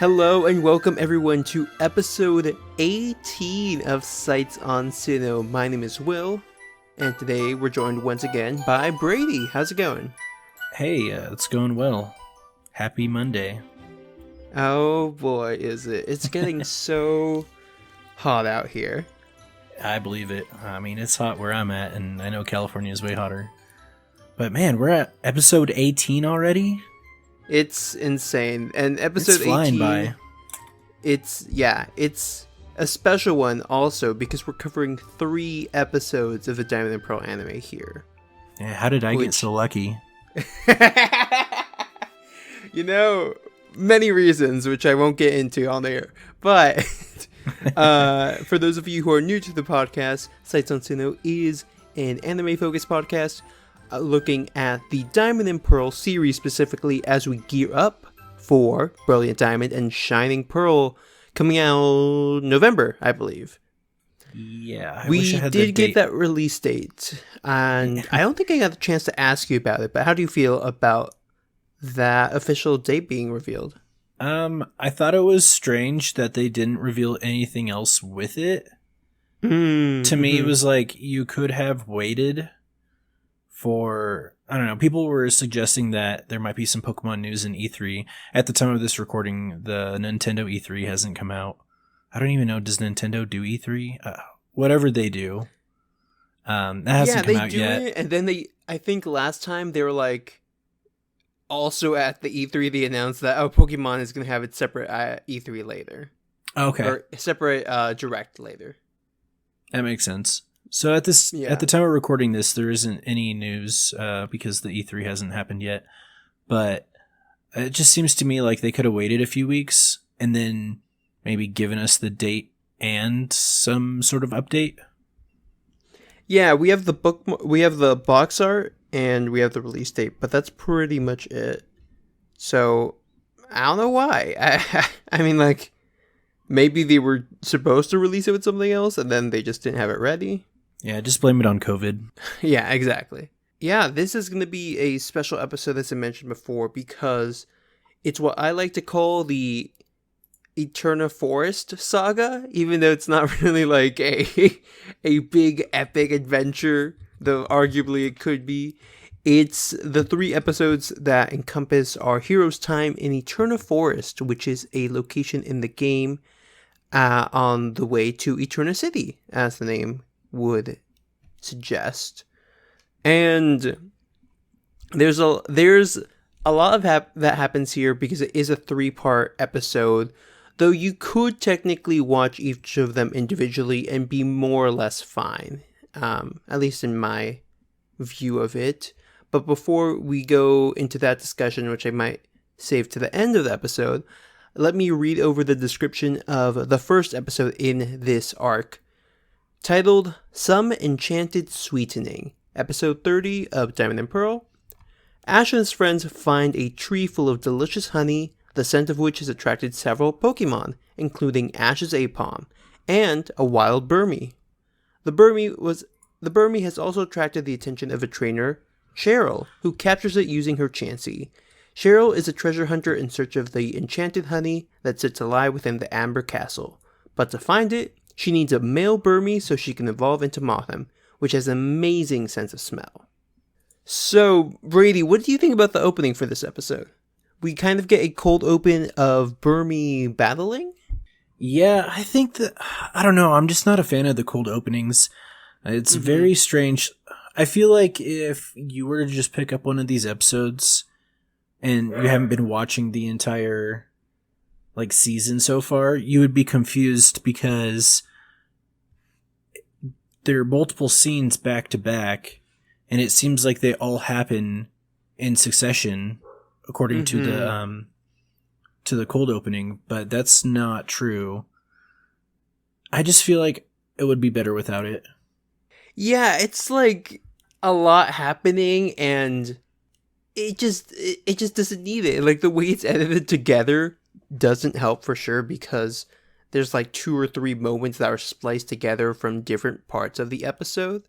Hello and welcome everyone to episode 18 of Sights on Sinnoh. My name is Will, and today we're joined once again by Brady. How's it going? Hey, it's going well. Happy Monday. Oh boy, is it. It's getting so hot out here. I believe it. I mean, it's hot where I'm at, and I know California is way hotter. But man, we're at episode 18 already? It's insane. And episode it's flying 18, by. It's a special one also because we're covering 3 episodes of the Diamond and Pearl anime here. Yeah, how did I get so lucky? You know, many reasons, which I won't get into on air. But for those of you who are new to the podcast, Sights on Sinnoh is an anime-focused podcast looking at the Diamond and Pearl series specifically as we gear up for Brilliant Diamond and Shining Pearl coming out November, I believe. Yeah, we did get that release date, and I don't think I got a chance to ask you about it, but how do you feel about that official date being revealed? I thought it was strange that they didn't reveal anything else with it. To me, it was like you could have waited for, I don't know, people were suggesting that there might be some Pokemon news in E3. At the time of this recording, the Nintendo E3 hasn't come out. I don't even know, does Nintendo do E3? Whatever they do. That hasn't come out yet. It, and then I think last time they were like, also at the E3 they announced that, Pokemon is going to have its separate E3 later. Okay. Or separate Direct later. That makes sense. So at the time of recording this, there isn't any news because the E3 hasn't happened yet. But it just seems to me like they could have waited a few weeks and then maybe given us the date and some sort of update. Yeah, we have the box art and we have the release date, but that's pretty much it. So I don't know why. I mean, like, maybe they were supposed to release it with something else and then they just didn't have it ready. Yeah, just blame it on COVID. Yeah, exactly. Yeah, this is going to be a special episode, as I mentioned before, because it's what I like to call the Eterna Forest saga, even though it's not really like a big epic adventure, though arguably it could be. It's the 3 episodes that encompass our hero's time in Eterna Forest, which is a location in the game on the way to Eterna City, as the name would suggest. And there's a lot of that happens here because it is a 3-part episode, though you could technically watch each of them individually and be more or less fine, at least in my view of it. But before we go into that discussion, which I might save to the end of the episode, let me read over the description of the first episode in this arc, titled Some Enchanted Sweetening, episode 30 of Diamond and Pearl. Ash and his friends find a tree full of delicious honey, the scent of which has attracted several Pokémon, including Ash's Apom, and a wild Burmy. The Burmy has also attracted the attention of a trainer, Cheryl, who captures it using her Chansey. Cheryl is a treasure hunter in search of the enchanted honey that sits alive within the Amber Castle, but to find it, she needs a male Burmy so she can evolve into Mothim, which has an amazing sense of smell. So, Brady, what do you think about the opening for this episode? We kind of get a cold open of Burmy battling? Yeah, I think that, I don't know, I'm just not a fan of the cold openings. It's very strange. I feel like if you were to just pick up one of these episodes and you haven't been watching the entire season so far, you would be confused because there are multiple scenes back to back and it seems like they all happen in succession according to the cold opening, but that's not true. I just feel like it would be better without it. Yeah, it's like a lot happening and it just doesn't need it. Like the way it's edited together doesn't help for sure because there's like 2 or 3 moments that are spliced together from different parts of the episode.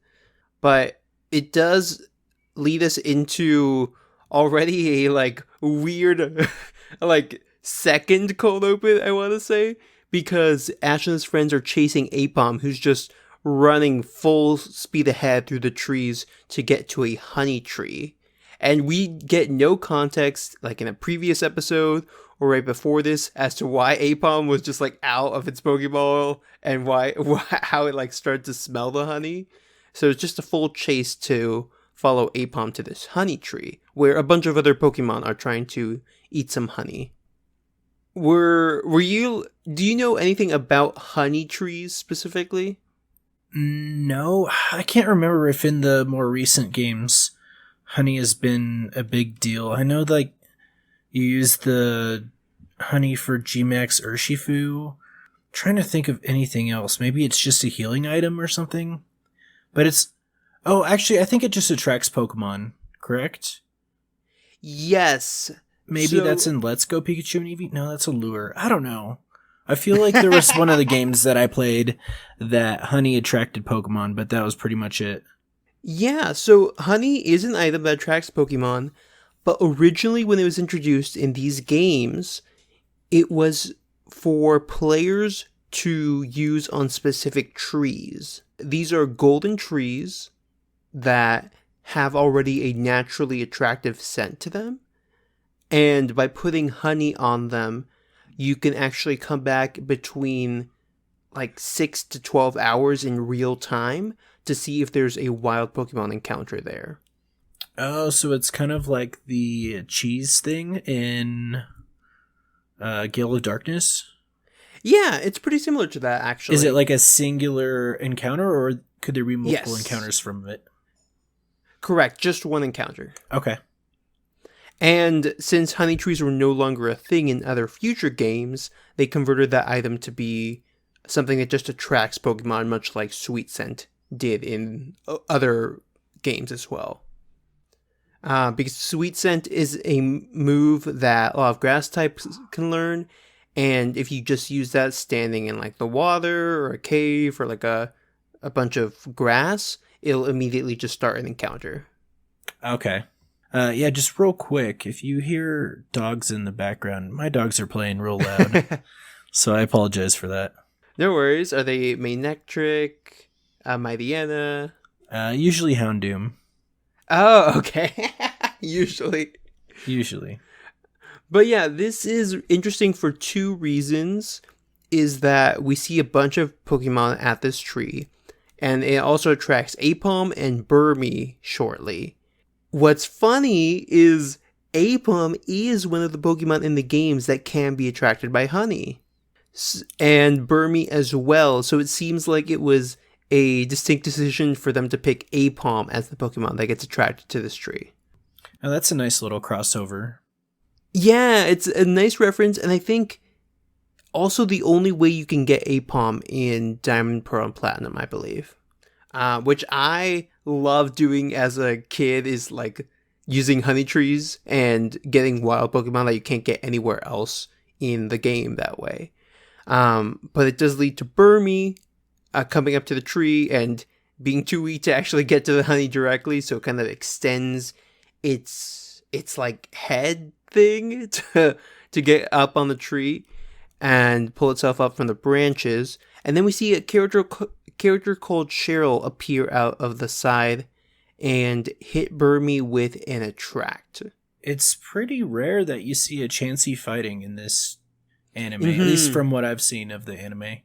But it does lead us into already a like weird like second cold open, I want to say, because Ash and his friends are chasing Apom, who's just running full speed ahead through the trees to get to a honey tree. And we get no context, like in a previous episode or right before this, as to why Apom was just like out of its Pokeball and how it like started to smell the honey. So it's just a full chase to follow Apom to this honey tree, where a bunch of other Pokemon are trying to eat some honey. Do you know anything about honey trees specifically? No, I can't remember if in the more recent games honey has been a big deal. I know like you use the honey for Gmax Urshifu. Trying to think of anything else. Maybe it's just a healing item or something. But actually I think it just attracts Pokemon, correct? Yes. Maybe that's in Let's Go Pikachu and Eevee? No, that's a lure. I don't know. I feel like there was one of the games that I played that honey attracted Pokemon, but that was pretty much it. Yeah, so honey is an item that attracts Pokemon, but originally when it was introduced in these games, it was for players to use on specific trees. These are golden trees that have already a naturally attractive scent to them, and by putting honey on them, you can actually come back between like 6 to 12 hours in real time to see if there's a wild Pokemon encounter there. Oh, so it's kind of like the cheese thing in Gale of Darkness? Yeah, it's pretty similar to that, actually. Is it like a singular encounter, or could there be multiple encounters from it? Correct, just one encounter. Okay. And since honey trees were no longer a thing in other future games, they converted that item to be something that just attracts Pokemon, much like Sweet Scent did in other games as well. Because Sweet Scent is a move that a lot of grass types can learn, and if you just use that standing in like the water or a cave or like a bunch of grass, it'll immediately just start an encounter. Okay. Yeah, just real quick, if you hear dogs in the background, my dogs are playing real loud, so I apologize for that. No worries. Are they Manectric, Mightyena? Usually Houndoom. Oh, okay. Usually. But yeah, this is interesting for two reasons. Is that we see a bunch of Pokemon at this tree, and it also attracts Apom and Burmy shortly. What's funny is Apom is one of the Pokemon in the games that can be attracted by honey. And Burmy as well, so it seems like it was a distinct decision for them to pick Apom as the Pokemon that gets attracted to this tree. Oh, that's a nice little crossover. Yeah, it's a nice reference, and I think also the only way you can get Apom in Diamond, Pearl, and Platinum, I believe. Which I love doing as a kid is like using honey trees and getting wild Pokemon that you can't get anywhere else in the game that way. But it does lead to Burmy coming up to the tree and being too weak to actually get to the honey directly, so it kind of extends its like head thing to get up on the tree and pull itself up from the branches. And then we see a character called Cheryl appear out of the side and hit Burmy with an attract. It's pretty rare that you see a Chansey fighting in this anime, at least from what I've seen of the anime.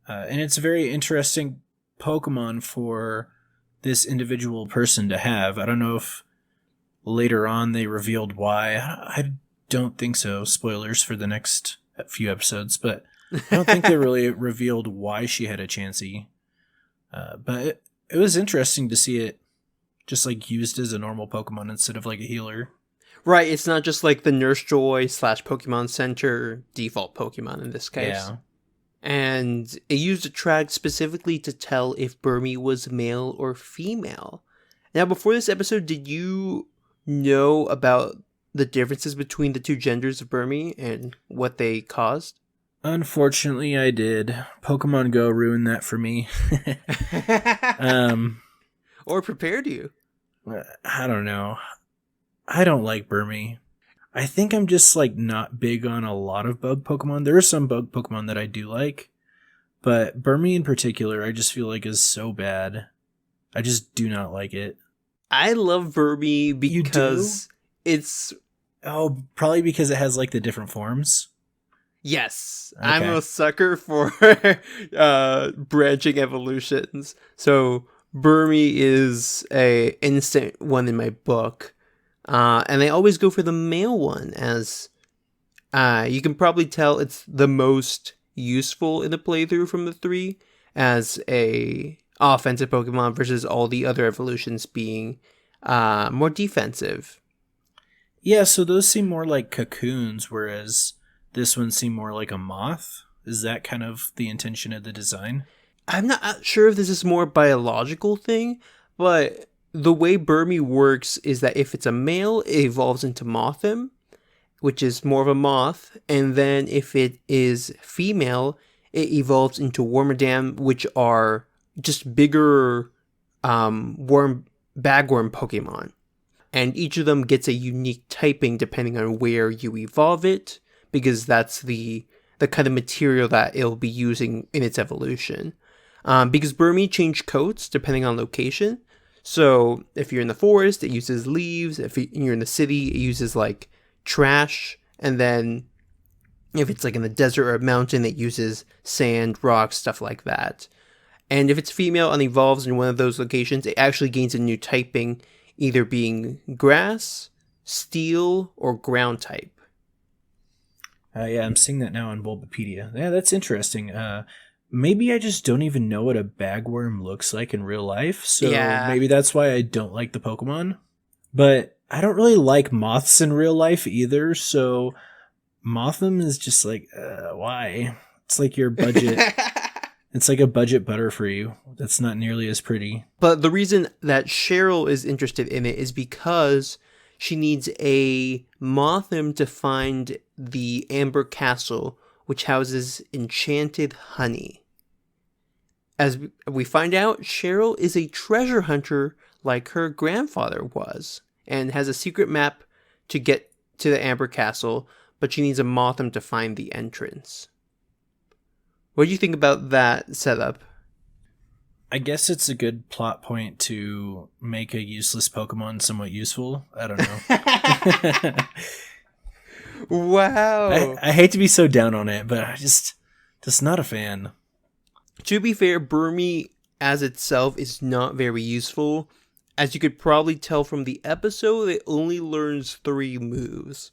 And it's a very interesting Pokemon for this individual person to have. I don't know if later on they revealed why. I don't think so. Spoilers for the next few episodes, but I don't think they really revealed why she had a Chansey. But it was interesting to see it just like used as a normal Pokemon instead of like a healer. Right, it's not just like the Nurse Joy / Pokemon Center default Pokemon in this case. Yeah. And it used attract specifically to tell if Burmy was male or female. Now, before this episode, did you know about the differences between the two genders of Burmy and what they caused? Unfortunately, I did. Pokemon Go ruined that for me. Or prepared you? I don't know. I don't like Burmy. I think I'm just like not big on a lot of bug Pokemon. There are some bug Pokemon that I do like, but Burmy in particular, I just feel like is so bad. I just do not like it. I love Burmy You do? because it's... Oh, probably because it has like the different forms. Yes, Okay. I'm a sucker for branching evolutions. So Burmy is a instant one in my book. And I always go for the male one, as you can probably tell it's the most useful in the playthrough from the three, as a offensive Pokemon versus all the other evolutions being more defensive. Yeah, so those seem more like cocoons, whereas this one seemed more like a moth. Is that kind of the intention of the design? I'm not sure if this is more a biological thing, but the way Burmy works is that if it's a male, it evolves into Mothim, which is more of a moth, and then if it is female, it evolves into Wormadam, which are just bigger bagworm Pokemon. And each of them gets a unique typing depending on where you evolve it, because that's the kind of material that it'll be using in its evolution. Because Burmy change coats depending on location. So if you're in the forest, it uses leaves. If you're in the city, it uses like trash. And then if it's like in the desert or a mountain, it uses sand, rocks, stuff like that. And if it's female and evolves in one of those locations, it actually gains a new typing, either being grass, steel, or ground type. Yeah, I'm seeing that now on Bulbapedia. Yeah, that's interesting. Maybe I just don't even know what a bagworm looks like in real life, so maybe that's why I don't like the Pokemon. But I don't really like moths in real life either, so Mothim is just like, why? It's like your budget. It's like a budget Butterfree that's not nearly as pretty. But the reason that Cheryl is interested in it is because she needs a Mothim to find the Amber Castle, which houses enchanted honey. As we find out, Cheryl is a treasure hunter like her grandfather was, and has a secret map to get to the Amber Castle, but she needs a Mothim to find the entrance. What do you think about that setup? I guess it's a good plot point to make a useless Pokemon somewhat useful. I don't know. Wow. I hate to be so down on it, but I just not a fan. To be fair, Burmy as itself is not very useful. As you could probably tell from the episode, it only learns 3 moves,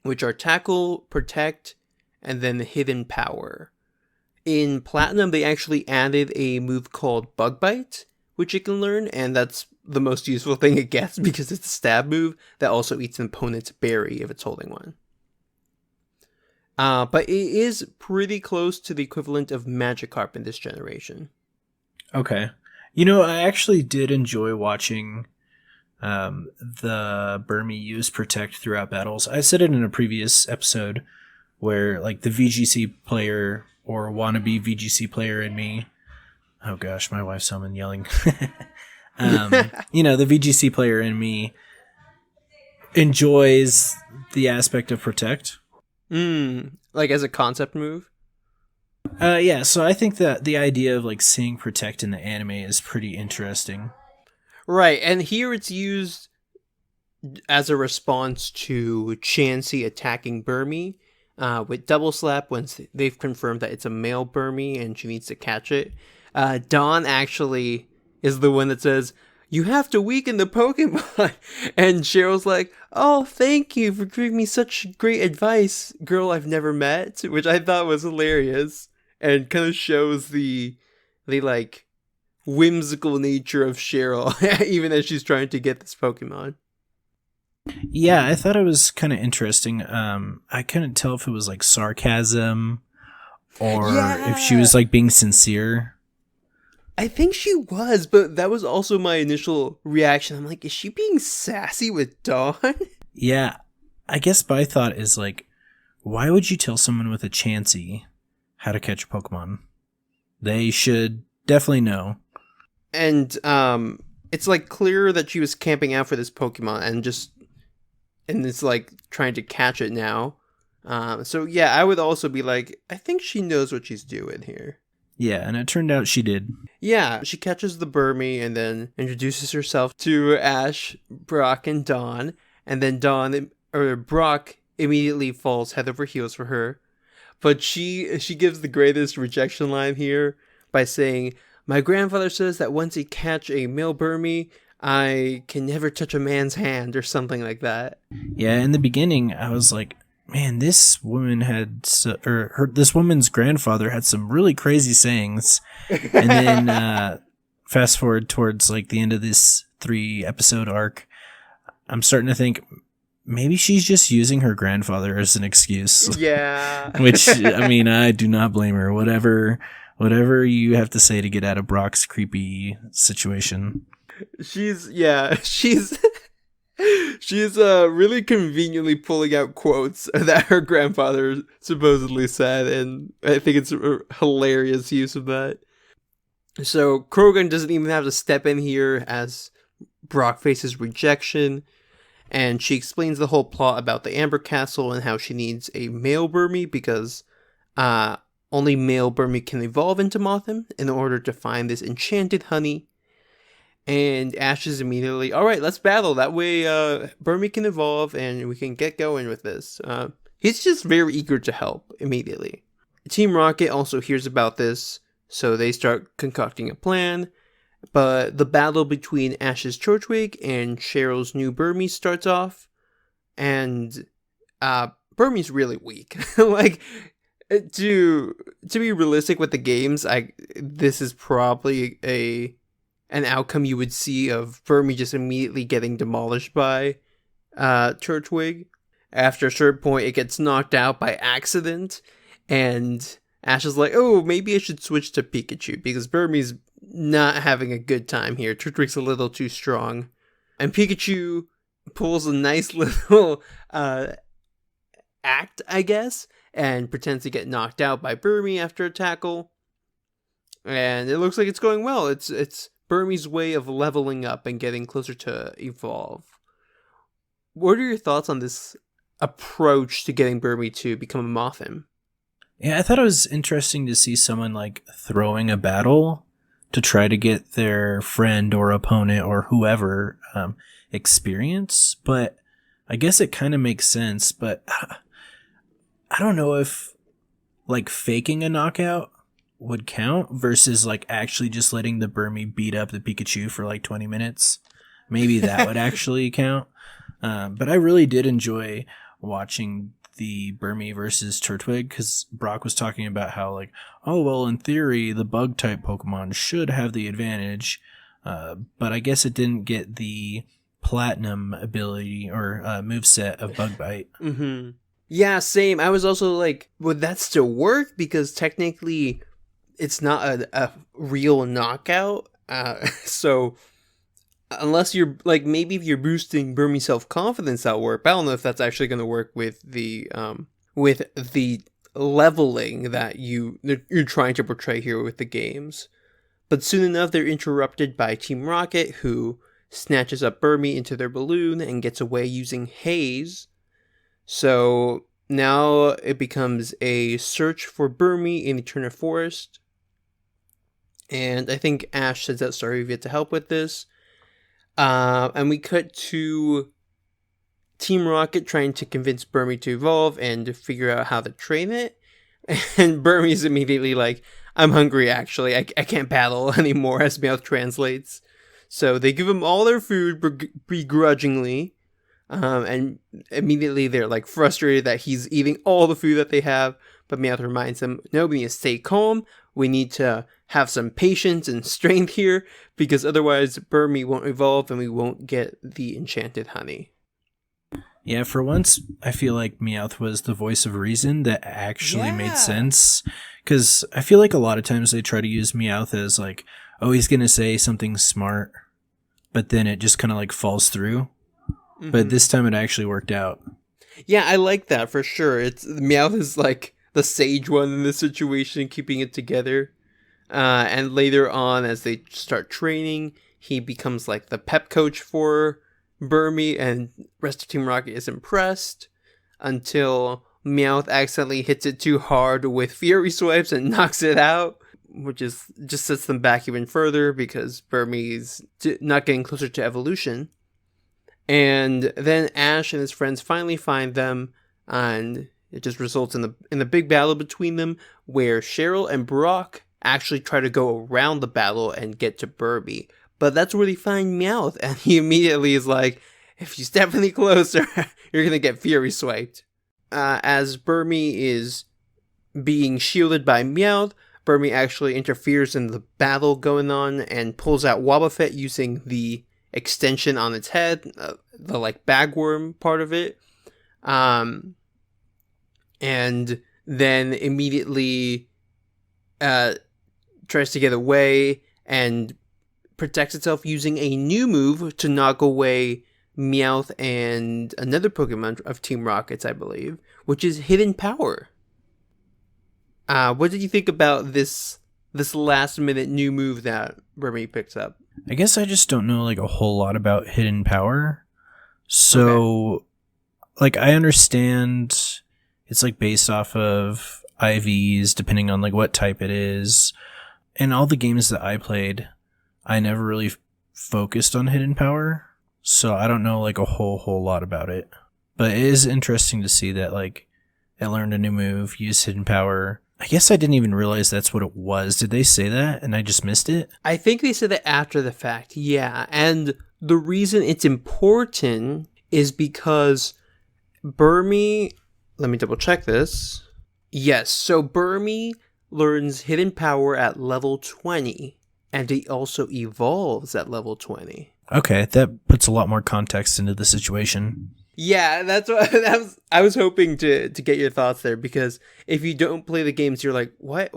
which are Tackle, Protect, and then the Hidden Power. In Platinum, they actually added a move called Bug Bite, which it can learn, and that's the most useful thing it gets because it's a stab move that also eats an opponent's berry if it's holding one. But it is pretty close to the equivalent of Magikarp in this generation. Okay. You know, I actually did enjoy watching the Burmy use Protect throughout battles. I said it in a previous episode where, like, the VGC player or wannabe VGC player in me... Oh gosh, my wife's home and yelling. You know, the VGC player in me enjoys the aspect of Protect. Like as a concept move? Yeah, so I think that the idea of like seeing Protect in the anime is pretty interesting. Right, and here it's used as a response to Chansey attacking Burmy with Double Slap once they've confirmed that it's a male Burmy and she needs to catch it. Dawn actually is the one that says, "You have to weaken the Pokemon." And Cheryl's like, "Oh, thank you for giving me such great advice, girl I've never met," which I thought was hilarious and kind of shows the like whimsical nature of Cheryl, even as she's trying to get this Pokemon. Yeah, I thought it was kind of interesting. I couldn't tell if it was like sarcasm or if she was like being sincere. I think she was, but that was also my initial reaction. I'm like, is she being sassy with Dawn? Yeah, I guess my thought is like, why would you tell someone with a Chansey how to catch a Pokemon? They should definitely know. And it's like clear that she was camping out for this Pokemon and just and it's like trying to catch it now. So yeah, I would also be like, I think she knows what she's doing here. Yeah, and it turned out she did. Yeah, she catches the Burmy and then introduces herself to Ash, Brock, and Dawn. And then Brock immediately falls head over heels for her. But she gives the greatest rejection line here by saying, "My grandfather says that once you catch a male Burmy, I can never touch a man's hand," or something like that. Yeah, in the beginning, I was like, man, this woman this woman's grandfather had some really crazy sayings. And then fast forward towards like the end of this 3-episode arc, I'm starting to think maybe she's just using her grandfather as an excuse. Yeah. Which, I mean, I do not blame her. Whatever you have to say to get out of Brock's creepy situation. She's really conveniently pulling out quotes that her grandfather supposedly said, and I think it's a hilarious use of that. So Krogan doesn't even have to step in here as Brock faces rejection, and she explains the whole plot about the Amber Castle and how she needs a male Burmy because only male Burmy can evolve into Mothim in order to find this enchanted honey. And Ash is immediately, all right, let's battle. That way Burmy can evolve and we can get going with this. He's just very eager to help immediately. Team Rocket also hears about this, so they start concocting a plan. But the battle between Ash's Turtwig and Cheryl's new Burmy starts off. And Burmy's really weak. Like, to be realistic with the games, this is probably an outcome you would see of Burmy just immediately getting demolished by Turtwig. After a certain point, it gets knocked out by accident, and Ash is like, oh, maybe I should switch to Pikachu, because Burmy's not having a good time here. Turtwig's a little too strong. And Pikachu pulls a nice little act, I guess, and pretends to get knocked out by Burmy after a tackle. And it looks like it's going well. It's Burmy's way of leveling up and getting closer to evolve. What are your thoughts on this approach to getting Burmy to become a Mothim? Yeah, I thought it was interesting to see someone like throwing a battle to try to get their friend or opponent or whoever experience, but I guess it kind of makes sense, but I don't know if like faking a knockout would count versus like actually just letting the Burmy beat up the Pikachu for like 20 minutes. Maybe that would actually count. But I really did enjoy watching the Burmy versus Turtwig, because Brock was talking about how like, oh, well, in theory, the bug type Pokemon should have the advantage. But I guess it didn't get the platinum ability or moveset of Bug Bite. Mm-hmm. Yeah, same. I was also like, would that still work? Because technically it's not a real knockout. So unless you're like, maybe if you're boosting Burmy self-confidence, that'll work. But I don't know if that's actually going to work with the leveling that you're trying to portray here with the games. But soon enough, they're interrupted by Team Rocket, who snatches up Burmy into their balloon and gets away using haze. So now it becomes a search for Burmy in Eterna Forest. And I think Ash sends out Starivia to help with this. And we cut to Team Rocket trying to convince Burmy to evolve and to figure out how to train it. And Burmy's immediately like, I'm hungry, actually. I can't battle anymore, as Meowth translates. So they give him all their food begrudgingly. And immediately they're like frustrated that he's eating all the food that they have. But Meowth reminds them, no, we need to stay calm. We need to have some patience and strength here, because otherwise Burmy won't evolve and we won't get the enchanted honey. Yeah, for once, I feel like Meowth was the voice of reason that actually made sense. Because I feel like a lot of times they try to use Meowth as like, oh, he's going to say something smart, but then it just kind of like falls through. Mm-hmm. But this time it actually worked out. Yeah, I like that for sure. Meowth is like the sage one in this situation, keeping it together. And later on, as they start training, he becomes like the pep coach for Burmy and rest of Team Rocket is impressed until Meowth accidentally hits it too hard with Fury Swipes and knocks it out, which is just sets them back even further because Burmy's not getting closer to evolution. And then Ash and his friends finally find them, and it just results in the big battle between them, where Cheryl and Brock actually try to go around the battle and get to Burmy. But that's where they find Meowth, and he immediately is like, if you step any closer, you're gonna get Fury Swiped. As Burmy is being shielded by Meowth, Burmy actually interferes in the battle going on and pulls out Wobbuffet using the extension on its head, the like bagworm part of it. And then immediately tries to get away and protects itself using a new move to knock away Meowth and another Pokemon of Team Rocket's, I believe, which is Hidden Power. What did you think about this last minute new move that Burmy picks up? I guess I just don't know like a whole lot about Hidden Power. So like I understand it's like based off of IVs depending on like what type it is. And all the games that I played, I never really focused on Hidden Power. So I don't know like a whole lot about it. But it is interesting to see that like it learned a new move, used Hidden Power. I guess I didn't even realize that's what it was. Did they say that and I just missed it? I think they said that after the fact, yeah. And the reason it's important is because Burmy... Let me double check this. Yes, so Burmy learns Hidden Power at level 20. And he also evolves at level 20. Okay, that puts a lot more context into the situation. Yeah, that's what I was hoping to get your thoughts there, because if you don't play the games, you're like, why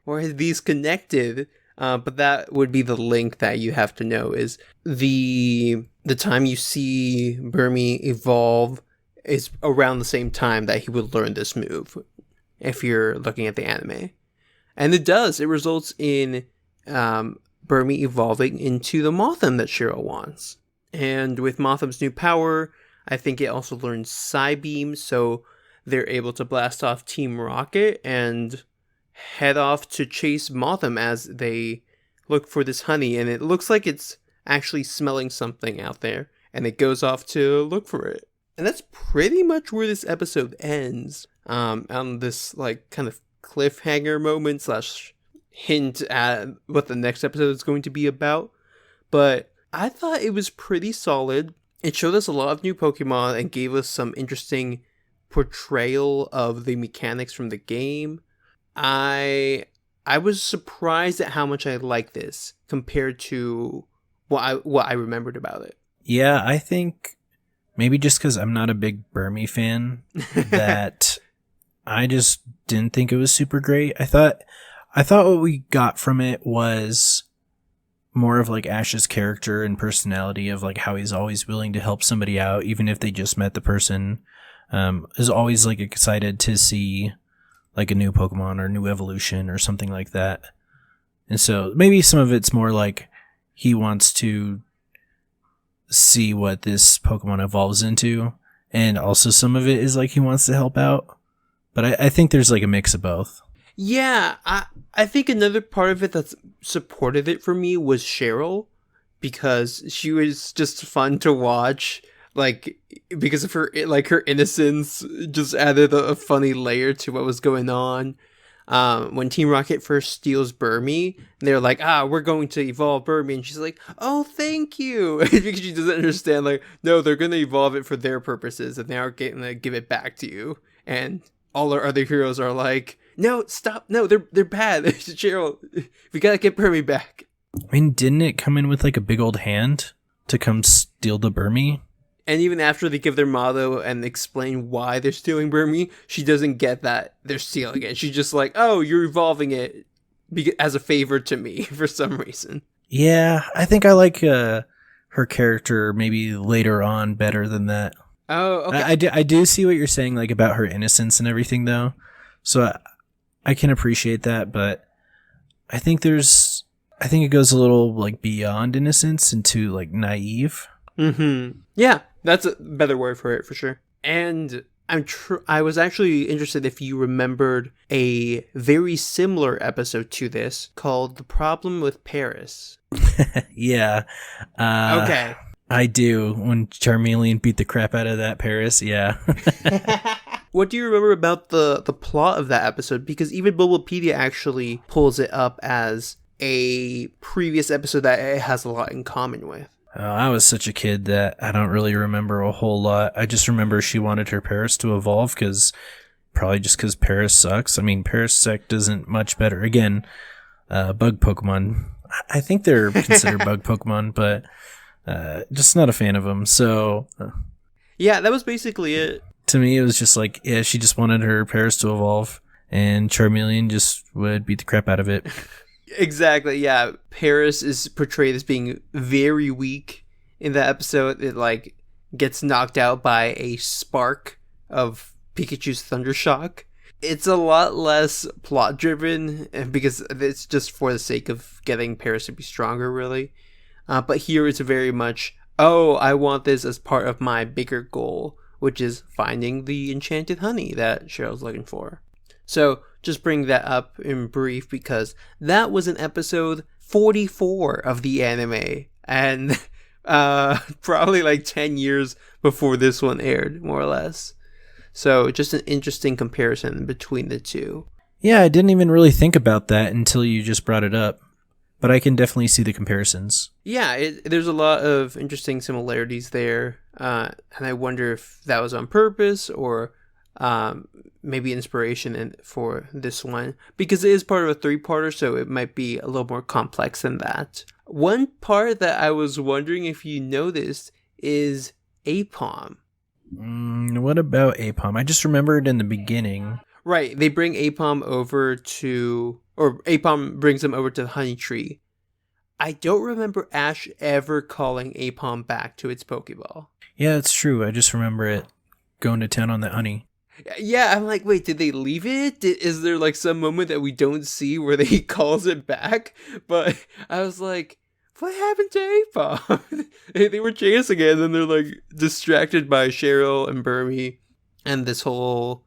are these connected? But that would be the link that you have to know is the time you see Burmy evolve is around the same time that he would learn this move, if you're looking at the anime. And it does. It results in Burmy evolving into the Mothim that Cheryl wants. And with Mothim's new power, I think it also learns Psybeam, so they're able to blast off Team Rocket and head off to chase Mothim as they look for this honey. And it looks like it's actually smelling something out there, and it goes off to look for it. And that's pretty much where this episode ends, on this like kind of cliffhanger moment / hint at what the next episode is going to be about. But I thought it was pretty solid. It showed us a lot of new Pokemon and gave us some interesting portrayal of the mechanics from the game. I was surprised at how much I liked this compared to what I remembered about it. Yeah, I think maybe just because I'm not a big Burmy fan, that I just didn't think it was super great. I thought what we got from it was more of like Ash's character and personality of like how he's always willing to help somebody out, even if they just met the person. Is always like excited to see like a new Pokemon or new evolution or something like that. And so maybe some of it's more like he wants to see what this Pokemon evolves into, and also some of it is like he wants to help out. But I think there's like a mix of both. Yeah, I think another part of it that supported it for me was Cheryl, because she was just fun to watch, like because of her innocence just added a funny layer to what was going on. When Team Rocket first steals Burmy, they're like, we're going to evolve Burmy, and she's like, oh, thank you, because she doesn't understand, like, no, they're going to evolve it for their purposes, and they aren't going to give it back to you. And all our other heroes are like, no, stop, no, they're bad. Cheryl, we gotta get Burmy back. I mean, didn't it come in with like a big old hand to come steal the Burmy? And even after they give their motto and explain why they're stealing Burmy, she doesn't get that they're stealing it. She's just like, oh, you're evolving it as a favor to me for some reason. Yeah, I think I like her character maybe later on better than that. Oh, okay. I do see what you're saying, like about her innocence and everything, though. So I can appreciate that, but I think it goes a little like beyond innocence into like naive. Mm-hmm. Yeah, that's a better word for it, for sure. And I was actually interested if you remembered a very similar episode to this called The Problem with Paris. Yeah. Okay. I do. When Charmeleon beat the crap out of that Paris, yeah. What do you remember about the plot of that episode? Because even Bulbapedia actually pulls it up as a previous episode that it has a lot in common with. I was such a kid that I don't really remember a whole lot. I just remember she wanted her Paris to evolve probably just because Paris sucks. I mean, Parasect isn't much better. Again, bug Pokemon. I think they're considered bug Pokemon, but just not a fan of them. So yeah, that was basically it. To me, it was just like, yeah, she just wanted her Paris to evolve, and Charmeleon just would beat the crap out of it. Exactly, yeah. Paris is portrayed as being very weak in that episode. It, like, gets knocked out by a spark of Pikachu's Thundershock. It's a lot less plot-driven, because it's just for the sake of getting Paris to be stronger, really. But here it's very much, oh, I want this as part of my bigger goal, which is finding the enchanted honey that Cheryl's looking for. So, just bring that up in brief because that was an episode 44 of the anime, and probably like 10 years before this one aired, more or less. So, just an interesting comparison between the two. Yeah, I didn't even really think about that until you just brought it up, but I can definitely see the comparisons. Yeah, there's a lot of interesting similarities there, and I wonder if that was on purpose or maybe inspiration for this one, because it is part of a 3-parter, so it might be a little more complex than that. One part that I was wondering if you noticed is Apom. What about Apom? I just remembered in the beginning. Right, they bring Apom over or Apom brings them over to the honey tree. I don't remember Ash ever calling Apom back to its Pokeball. Yeah, it's true. I just remember it going to town on that honey. Yeah, I'm like, wait, did they leave it? Is there like some moment that we don't see where he calls it back? But I was like, what happened to Apom? They were chasing it, and then they're like distracted by Cheryl and Burmy and this whole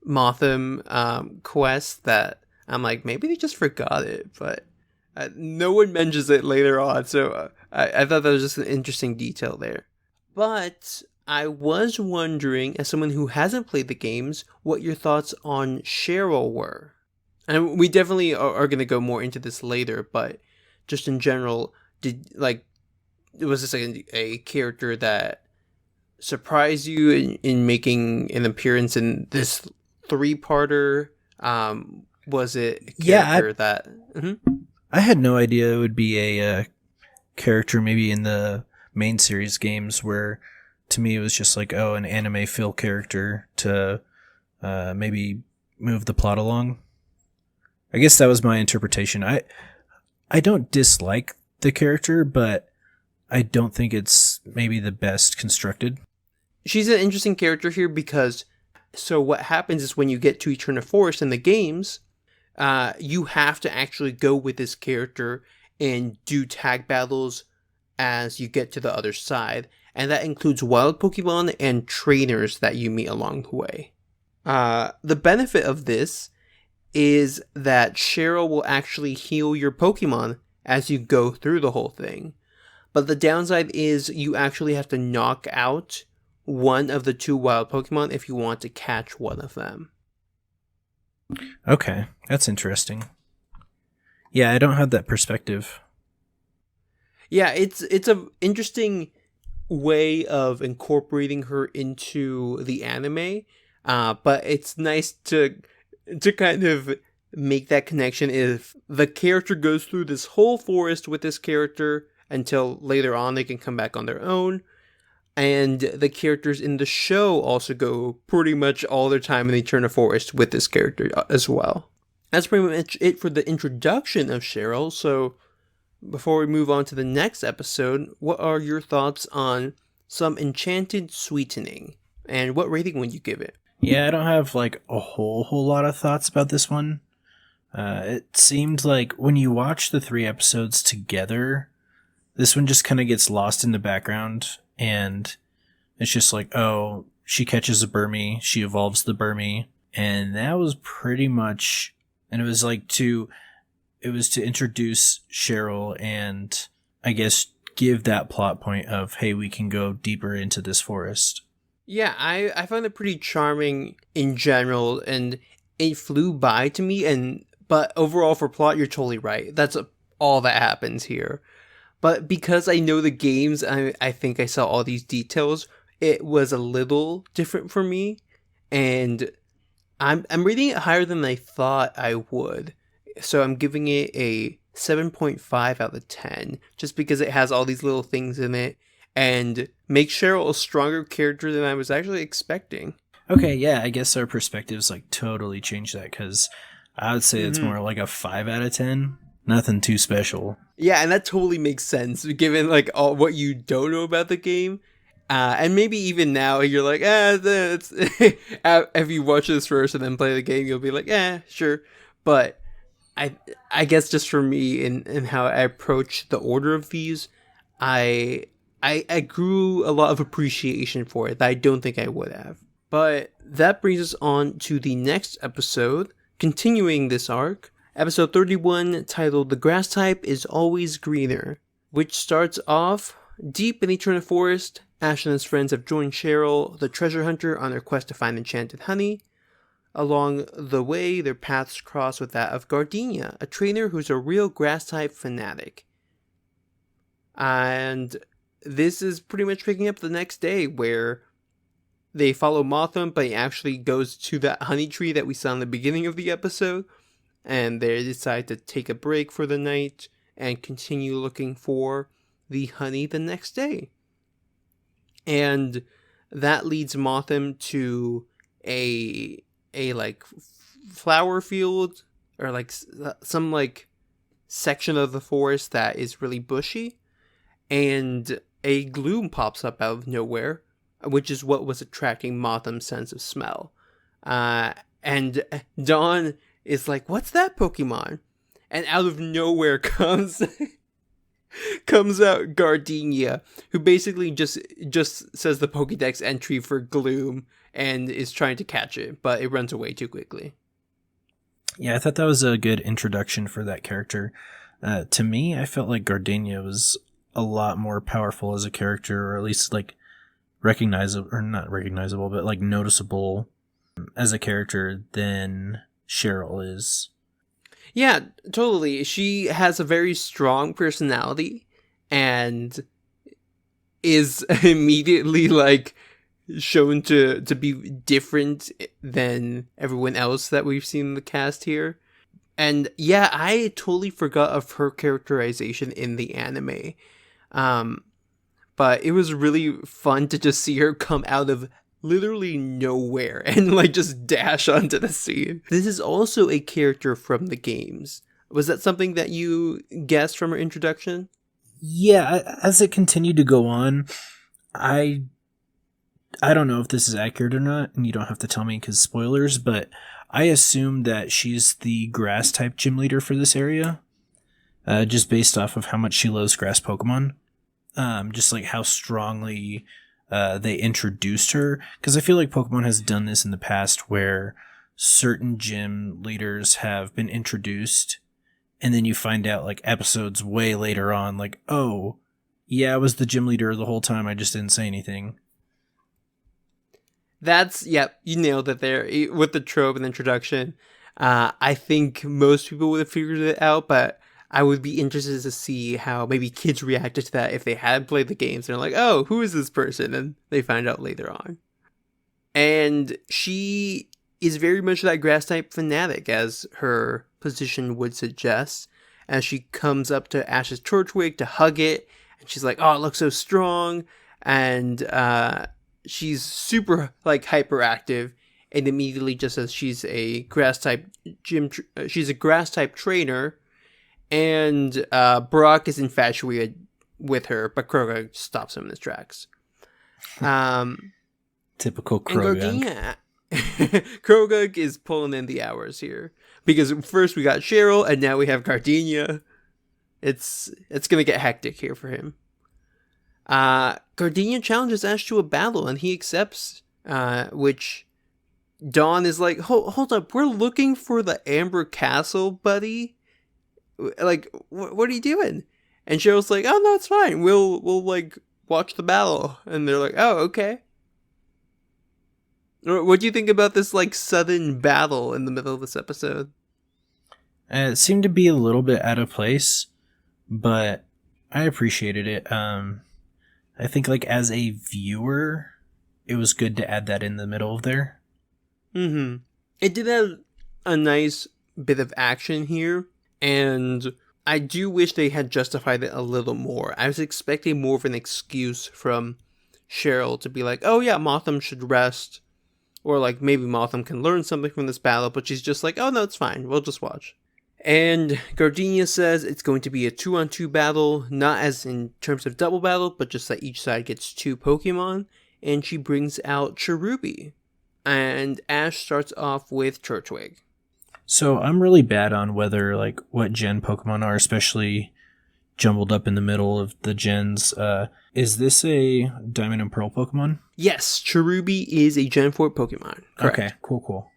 Mothim quest that I'm like, maybe they just forgot it, but no one mentions it later on. So I thought that was just an interesting detail there. But I was wondering, as someone who hasn't played the games, what your thoughts on Cheryl were. And we definitely are going to go more into this later, but just in general, was this a character that surprised you in making an appearance in this 3-parter? Was it a character that... Mm-hmm. I had no idea it would be a character maybe in the main series games where... To me, it was just like, an anime fill character to maybe move the plot along. I guess that was my interpretation. I don't dislike the character, but I don't think it's maybe the best constructed. She's an interesting character here because, so what happens is when you get to Eterna Forest in the games, you have to actually go with this character and do tag battles as you get to the other side. And that includes wild Pokemon and trainers that you meet along the way. The benefit of this is that Cheryl will actually heal your Pokemon as you go through the whole thing. But the downside is you actually have to knock out one of the 2 wild Pokemon if you want to catch one of them. Okay, that's interesting. Yeah, I don't have that perspective. Yeah, it's an interesting way of incorporating her into the anime, but it's nice to kind of make that connection if the character goes through this whole forest with this character until later on they can come back on their own, and the characters in the show also go pretty much all their time in the Eterna Forest with this character as well. That's pretty much it for the introduction of Cheryl. So before we move on to the next episode, what are your thoughts on some enchanted sweetening? And what rating would you give it? Yeah, I don't have like a whole lot of thoughts about this one. It seemed like when you watch the 3 episodes together, this one just kind of gets lost in the background. and it's just like, oh, she catches a Burmy, she evolves the Burmy, and that was pretty much, and it was to introduce Cheryl and I guess give that plot point of, hey, we can go deeper into this forest. Yeah, I found it pretty charming in general, and it flew by to me, but overall for plot, you're totally right. That's all that happens here. But because I know the games, I think I saw all these details, it was a little different for me, and I'm rating it higher than I thought I would. So I'm giving it a 7.5 out of 10, just because it has all these little things in it, and makes Cheryl a stronger character than I was actually expecting. Okay, yeah, I guess our perspectives totally change that, because I would say it's more like a 5 out of 10. Nothing too special. Yeah, and that totally makes sense, given all what you don't know about the game. And maybe even now you're like, it's if you watch this first and then play the game, you'll be like, sure. But I guess just for me and how I approach the order of these, I grew a lot of appreciation for it that I don't think I would have. But that brings us on to the next episode, continuing this arc. Episode 31, titled The Grass Type is Always Greener, which starts off deep in the Eterna Forest. Ash and his friends have joined Cheryl, the treasure hunter, on their quest to find enchanted honey. Along the way, their paths cross with that of Gardenia, a trainer who's a real grass-type fanatic. And this is pretty much picking up the next day, where they follow Mothram, but he actually goes to that honey tree that we saw in the beginning of the episode, and they decide to take a break for the night and continue looking for the honey the next day. And that leads Mothram to a flower field, or some section of the forest that is really bushy, and a gloom pops up out of nowhere, which is what was attracting Motham's sense of smell. And Dawn is like, what's that Pokemon? And out of nowhere comes out Gardenia, who basically just says the Pokédex entry for Gloom and is trying to catch it, but it runs away too quickly. Yeah, I thought that was a good introduction for that character. To me, I felt like Gardenia was a lot more powerful as a character, or at least recognizable, or not recognizable, but noticeable as a character than Cheryl is. Yeah, totally. She has a very strong personality and is immediately shown to be different than everyone else that we've seen in the cast here. And yeah, I totally forgot of her characterization in the anime. But it was really fun to just see her come out of literally nowhere and just dash onto the scene. This is also a character from the games. Was that something that you guessed from her introduction? Yeah, as it continued to go on, I don't know if this is accurate or not, and you don't have to tell me because spoilers, but I assume that she's the grass type gym leader for this area, just based off of how much she loves grass Pokemon. Just how strongly they introduced her, because I feel like Pokemon has done this in the past where certain gym leaders have been introduced and then you find out episodes way later on, oh yeah, I was the gym leader the whole time, I just didn't say anything. You nailed it there with the trope and introduction. I think most people would have figured it out, but I would be interested to see how maybe kids reacted to that if they had played the games. They're like, oh, who is this person? And they find out later on. And she is very much that grass type fanatic, as her position would suggest. As she comes up to Ash's Torchwig to hug it, and she's like, oh, it looks so strong. And she's super hyperactive, and immediately just says she's a grass type she's a grass type trainer. And Brock is infatuated with her, but Kroga stops him in his tracks. Typical Kroga. Kroga is pulling in the hours here, because first we got Cheryl, and now we have Gardenia. It's gonna get hectic here for him. Gardenia challenges Ash to a battle, and he accepts, which Dawn is like, hold up, we're looking for the Amber Castle, buddy. Like, what are you doing? And Cheryl's like, oh, no, it's fine. We'll like, watch the battle. And they're like, oh, okay. What do you think about this, like, sudden battle in the middle of this episode? It seemed to be a little bit out of place, but I appreciated it. I think, like, as a viewer, it was good to add that in the middle of there. Mm-hmm. It did have a nice bit of action here, and I do wish they had justified it a little more. I was expecting more of an excuse from Cheryl to be like, oh yeah, Motham should rest, or like maybe Motham can learn something from this battle, but she's just like, oh no, it's fine, we'll just watch. And Gardenia says it's going to be a 2-on-2 battle, not as in terms of double battle, but just that each side gets 2 Pokemon, and she brings out Cherubi. And Ash starts off with Turtwig. So I'm really bad on whether, like, what gen Pokemon are, especially jumbled up in the middle of the gens. Is this a Diamond and Pearl Pokemon? Yes, Cherubi is a Gen 4 Pokemon. Correct. Okay, cool.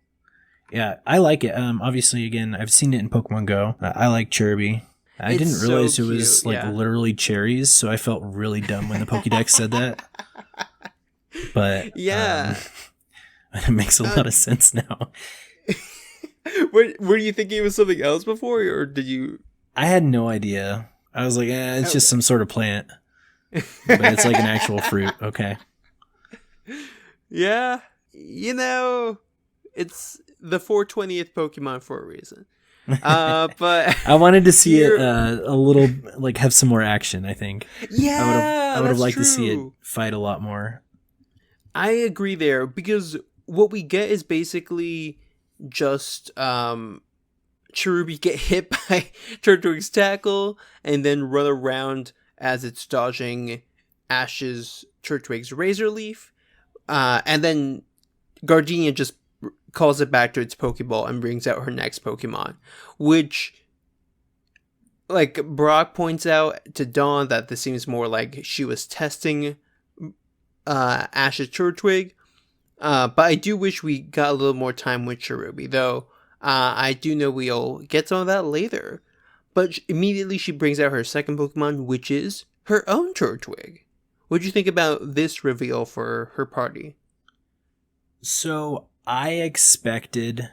Yeah, I like it. Obviously, again, I've seen it in Pokemon Go. I like Cherubi. I didn't realize so it was, cute, like, literally cherries, so I felt really dumb when the Pokédex said that. But, yeah. It makes a lot of sense now. Were you thinking it was something else before, or did you? I had no idea. I was like, it's just some sort of plant. But it's like an actual fruit. Okay. Yeah. You know, it's the 420th Pokemon for a reason. But I wanted to see it a little, like, have some more action, I think. Yeah, I would have liked true. to see it fight a lot more. I agree there, because what we get is basically just Cherubi get hit by Turtwig's tackle and then run around as it's dodging Ash's Turtwig's Razor Leaf. And then Gardenia just calls it back to its Pokeball and brings out her next Pokemon, which, like, Brock points out to Dawn that this seems more like she was testing Ash's Turtwig. But I do wish we got a little more time with Cherubi, though I do know we'll get some of that later. But immediately she brings out her second Pokemon, which is her own Turtwig. What do you think about this reveal for her party? So I expected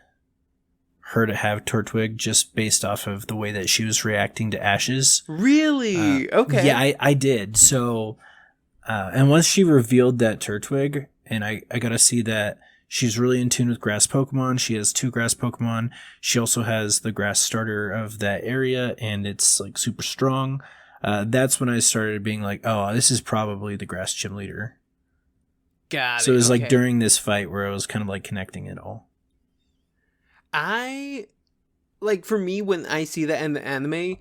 her to have Turtwig just based off of the way that she was reacting to Ash's. Really? Okay. Yeah, I did. So, and once she revealed that Turtwig, and I got to see that she's really in tune with grass Pokemon. She has 2 grass Pokemon. She also has the grass starter of that area, and it's, like, super strong. That's when I started being like, oh, this is probably the grass gym leader. Got it. So it was like during this fight where I was kind of like connecting it all. For me, when I see that in the anime,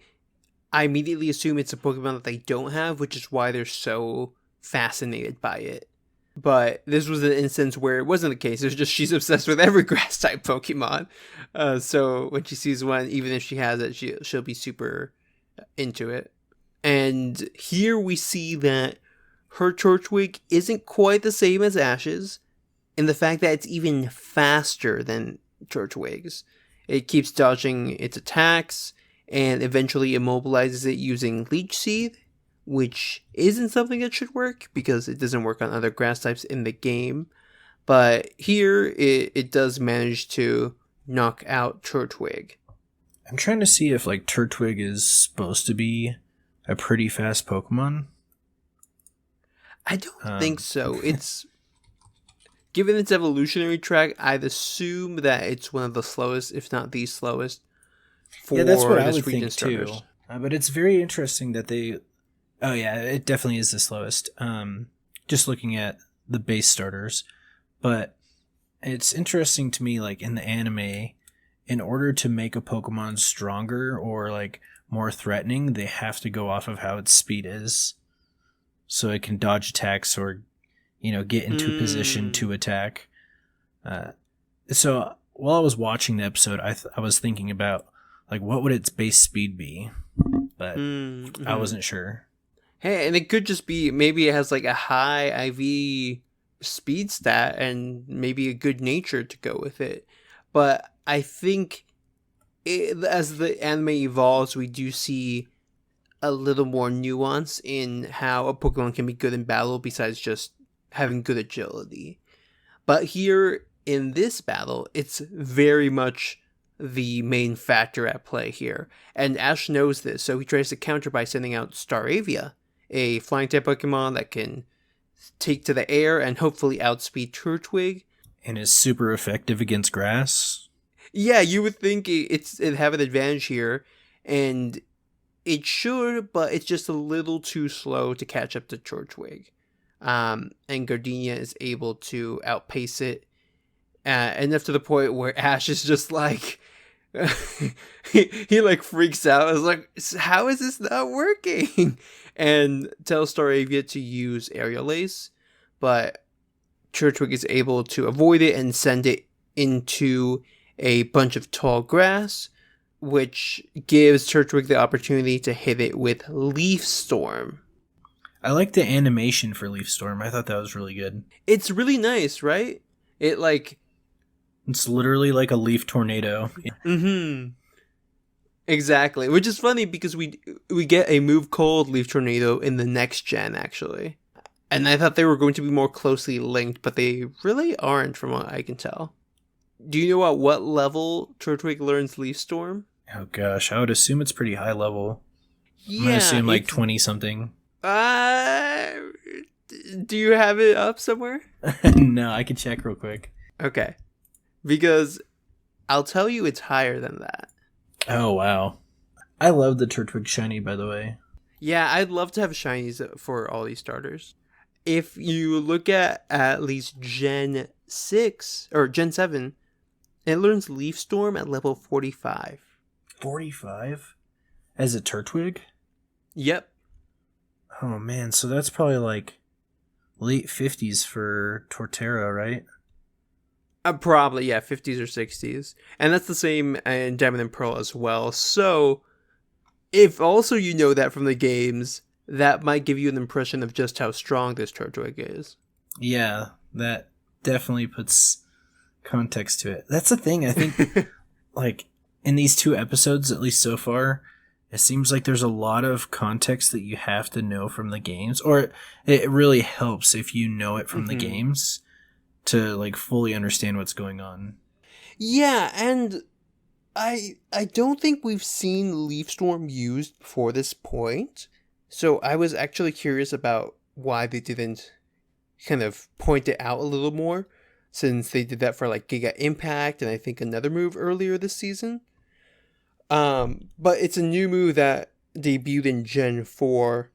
I immediately assume it's a Pokemon that they don't have, which is why they're so fascinated by it. But this was an instance where it wasn't the case. It was just she's obsessed with every grass type Pokemon. So when she sees one, even if she has it, she'll be super into it. And here we see that her Turtwig isn't quite the same as Ash's, in the fact that it's even faster than Turtwig's. It keeps dodging its attacks, and eventually immobilizes it using Leech Seed, which isn't something that should work, because it doesn't work on other grass types in the game. But here, it does manage to knock out Turtwig. I'm trying to see if, like, Turtwig is supposed to be a pretty fast Pokemon. I don't think so. It's given its evolutionary track, I'd assume that it's one of the slowest, if not the slowest, for that's what I this would region think starters. too. But it's very interesting that they. Oh yeah, it definitely is the slowest. Just looking at the base starters, but it's interesting to me, like, in the anime, in order to make a Pokemon stronger or, like, more threatening, they have to go off of how its speed is, so it can dodge attacks or, get into position to attack. So while I was watching the episode, I was thinking about, like, what would its base speed be, but I wasn't sure. Hey, and it could just be maybe it has like a high IV speed stat and maybe a good nature to go with it. But I think as the anime evolves, we do see a little more nuance in how a Pokemon can be good in battle besides just having good agility. But here in this battle, it's very much the main factor at play here. And Ash knows this, so he tries to counter by sending out Staravia, a flying type Pokemon that can take to the air and hopefully outspeed Turtwig. And is super effective against grass. Yeah, you would think it'd have an advantage here, and it should, but it's just a little too slow to catch up to Turtwig. And Gardenia is able to outpace it enough to the point where Ash is just like, he like freaks out. I was like, how is this not working? And tells Staravia to use Aerial Ace, but Turtwig is able to avoid it and send it into a bunch of tall grass, which gives Turtwig the opportunity to hit it with Leaf Storm. I like the animation for Leaf Storm. I thought that was really good. It's really nice, right? It's literally like a leaf tornado. Mm-hmm. Exactly. Which is funny because we get a move called Leaf Tornado in the next gen, actually. And I thought they were going to be more closely linked, but they really aren't from what I can tell. Do you know at what level Turtwig learns Leaf Storm? Oh gosh, I would assume it's pretty high level. Yeah, I'm gonna assume like 20 something. Do you have it up somewhere? No, I can check real quick. Okay. Because I'll tell you it's higher than that. Oh wow. I love the Turtwig shiny, by the way. Yeah, I'd love to have shinies for all these starters. If you look at least Gen 6 or Gen 7, it learns Leaf Storm at level 45. 45? As a Turtwig? Yep. Oh man, so that's probably like late 50s for Torterra, right? Probably, yeah, 50s or 60s. And that's the same in Diamond and Pearl as well. So, if also you know that from the games, that might give you an impression of just how strong this Turtwig is. Yeah, that definitely puts context to it. That's the thing, I think, like, in these 2 episodes, at least so far, it seems like there's a lot of context that you have to know from the games, or it really helps if you know it from the games to, like, fully understand what's going on. Yeah, and I don't think we've seen Leaf Storm used before this point, so I was actually curious about why they didn't kind of point it out a little more, since they did that for like Giga Impact and I think another move earlier this season. But it's a new move that debuted in Gen 4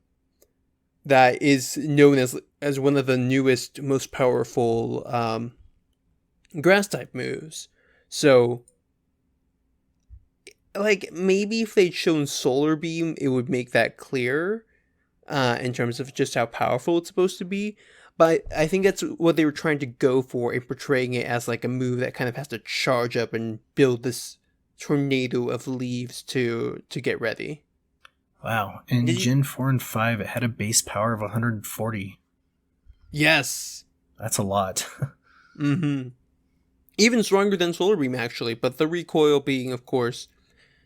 that is known as one of the newest, most powerful grass type moves. So, like, maybe if they'd shown Solar Beam, it would make that clearer in terms of just how powerful it's supposed to be. But I think that's what they were trying to go for in portraying it as like a move that kind of has to charge up and build this tornado of leaves to get ready. Wow. In Gen 4 and 5, it had a base power of 140. Yes. That's a lot. Mm-hmm. Even stronger than Solar Beam, actually, but the recoil being, of course,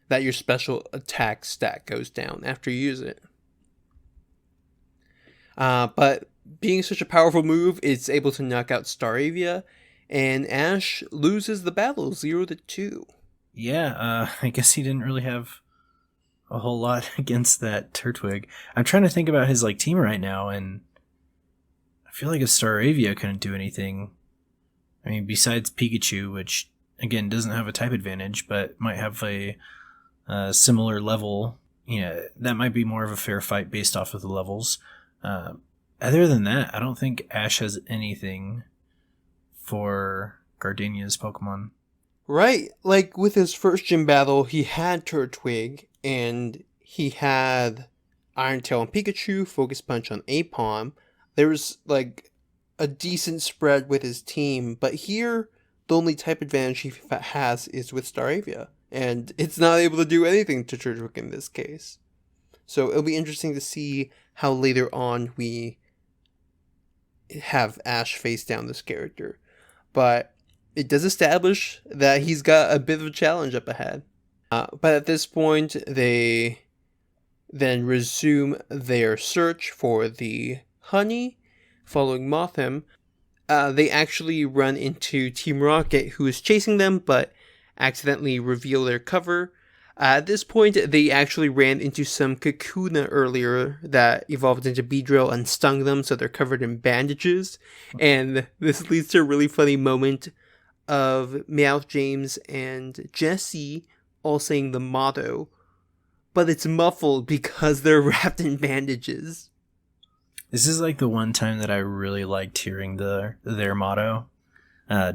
that your special attack stat goes down after you use it. But being such a powerful move, it's able to knock out Staravia, and Ash loses the battle 0-2. Yeah, I guess he didn't really have a whole lot against that Turtwig. I'm trying to think about his like team right now, and I feel like if Staravia couldn't do anything. I mean, besides Pikachu, which again doesn't have a type advantage, but might have a similar level. Yeah, that might be more of a fair fight based off of the levels. Other than that, I don't think Ash has anything for Gardenia's Pokemon. Right, like with his first gym battle, he had Turtwig, and he had Iron Tail on Pikachu, Focus Punch on Aipom. There was like a decent spread with his team, but here the only type advantage he has is with Staravia, and it's not able to do anything to Turtwig in this case. So it'll be interesting to see how later on we have Ash face down this character. But it does establish that he's got a bit of a challenge up ahead. But at this point, they then resume their search for the honey. Following Mothim, they actually run into Team Rocket, who is chasing them, but accidentally reveal their cover. At this point, they actually ran into some Kakuna earlier that evolved into Beedrill and stung them, so they're covered in bandages. And this leads to a really funny moment of Meowth, James, and Jessie all saying the motto, but it's muffled because they're wrapped in bandages. This is like the one time that I really liked hearing their motto,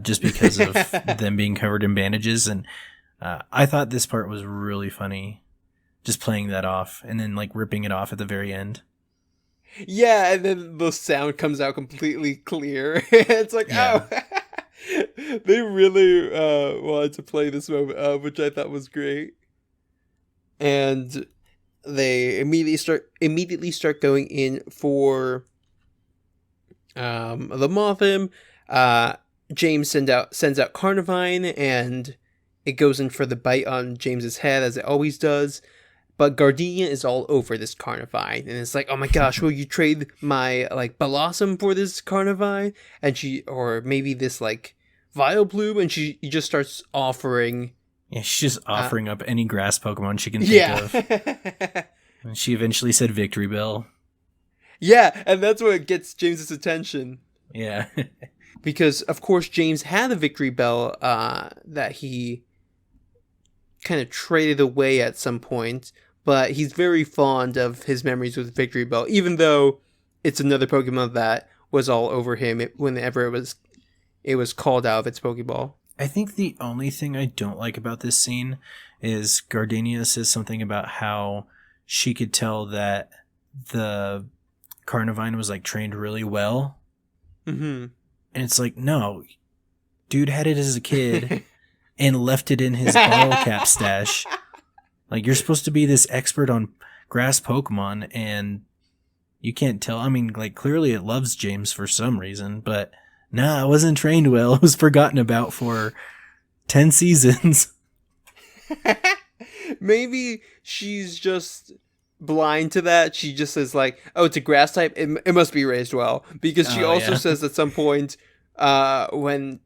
just because of them being covered in bandages. And I thought this part was really funny, just playing that off and then like ripping it off at the very end. Yeah, and then the sound comes out completely clear. It's like, yeah. Oh, they really wanted to play this moment, which I thought was great. And they immediately start going in for the Mothim. James sends out Carnivine, and it goes in for the bite on James's head, as it always does. But Gardenia is all over this Carnivine, and it's like, oh my gosh, will you trade my like Blossom for this Carnivine? And or maybe this like Vileplume, and she just starts offering. Yeah, she's just offering up any grass Pokemon she can think of. And she eventually said Victory Bell. Yeah, and that's what gets James's attention. Yeah. Because, of course, James had a Victory Bell that he kind of traded away at some point, but he's very fond of his memories with Victory Bell, even though it's another Pokemon that was all over him whenever it was called out of its Pokeball. I think the only thing I don't like about this scene is Gardenia says something about how she could tell that the Carnivine was like trained really well. Mm-hmm. And it's like, no, dude had it as a kid and left it in his bottle cap stash. Like, you're supposed to be this expert on grass Pokemon, and you can't tell. I mean, like, clearly it loves James for some reason, but nah, it wasn't trained well. It was forgotten about for 10 seasons. Maybe she's just blind to that. She just says like, oh, it's a grass type, it must be raised well, because she also says at some point when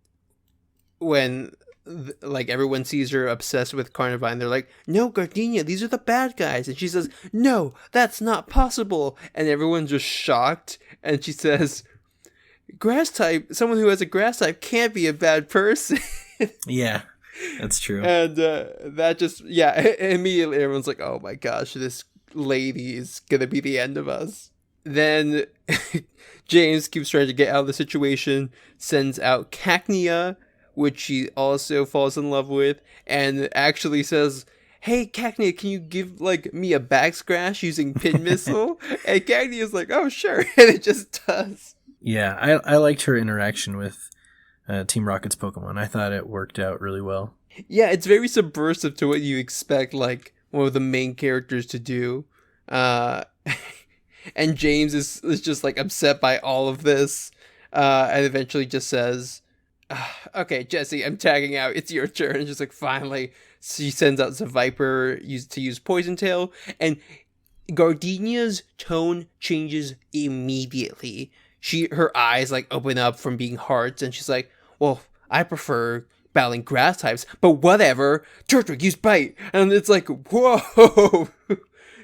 like everyone sees her obsessed with Carnivine, they're like, no, Gardenia, these are the bad guys, and she says, no, that's not possible, and everyone's just shocked, and she says, grass type, someone who has a grass type can't be a bad person. Yeah, that's true. And that just, yeah, immediately everyone's like, oh my gosh, this lady is gonna be the end of us. Then James keeps trying to get out of the situation, sends out Cacnea, which she also falls in love with, and actually says, hey, Cacnea, can you give like me a back scratch using Pin Missile? And Cacnea's like, oh sure, and it just does. Yeah, I liked her interaction with Team Rocket's Pokemon. I thought it worked out really well. Yeah, it's very subversive to what you expect like one of the main characters to do. And James is just like upset by all of this, and eventually just says, okay, Jesse, I'm tagging out, it's your turn. And just like finally she sends out the Viper to use Poison Tail, and Gardenia's tone changes immediately. Her eyes like open up from being hearts, and she's like, well, I prefer battling grass types, but whatever. Turtwig, use Bite. And it's like, whoa.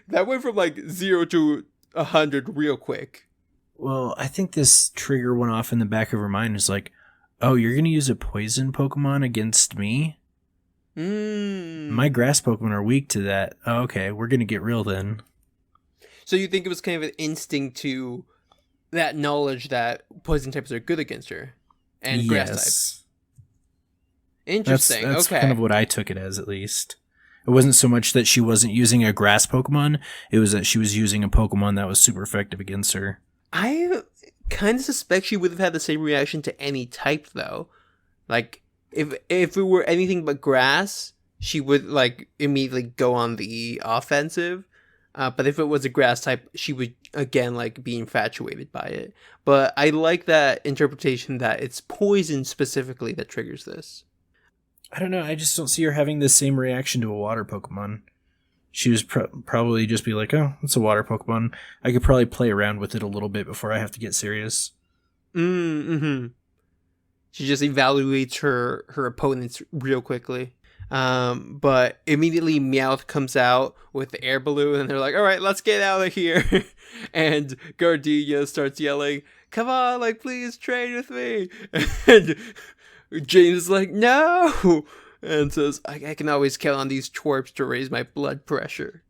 That went from like 0 to 100 real quick. Well, I think this trigger went off in the back of her mind. It's like, oh, you're going to use a poison Pokemon against me? My grass Pokemon are weak to that. Oh, okay, we're going to get real then. So you think it was kind of an instinct to that knowledge that poison types are good against her and grass types. Interesting. That's okay. kind of what I took it as, at least. It wasn't so much that she wasn't using a grass Pokemon, it was that she was using a Pokemon that was super effective against her. I kind of suspect she would have had the same reaction to any type, though. Like, if it were anything but grass, she would, like, immediately go on the offensive. But if it was a grass type, she would, again, like, be infatuated by it. But I like that interpretation that it's poison specifically that triggers this. I don't know. I just don't see her having the same reaction to a water Pokemon. She was probably just be like, oh, it's a water Pokemon. I could probably play around with it a little bit before I have to get serious. Mm-hmm. She just evaluates her opponents real quickly. But immediately Meowth comes out with the air balloon, and they're like, all right, let's get out of here. And Gardenia starts yelling, come on, like, please train with me. And James is like, no. And says, I can always count on these twerps to raise my blood pressure.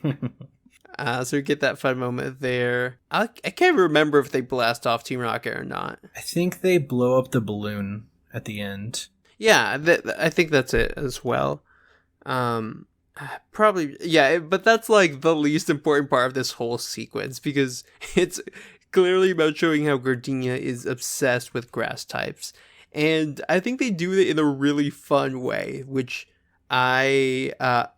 So we get that fun moment there. I can't remember if they blast off Team Rocket or not. I think they blow up the balloon at the end. Yeah, I think that's it as well. Probably, yeah, but that's like the least important part of this whole sequence, because it's clearly about showing how Gardenia is obsessed with grass types. And I think they do it in a really fun way, which I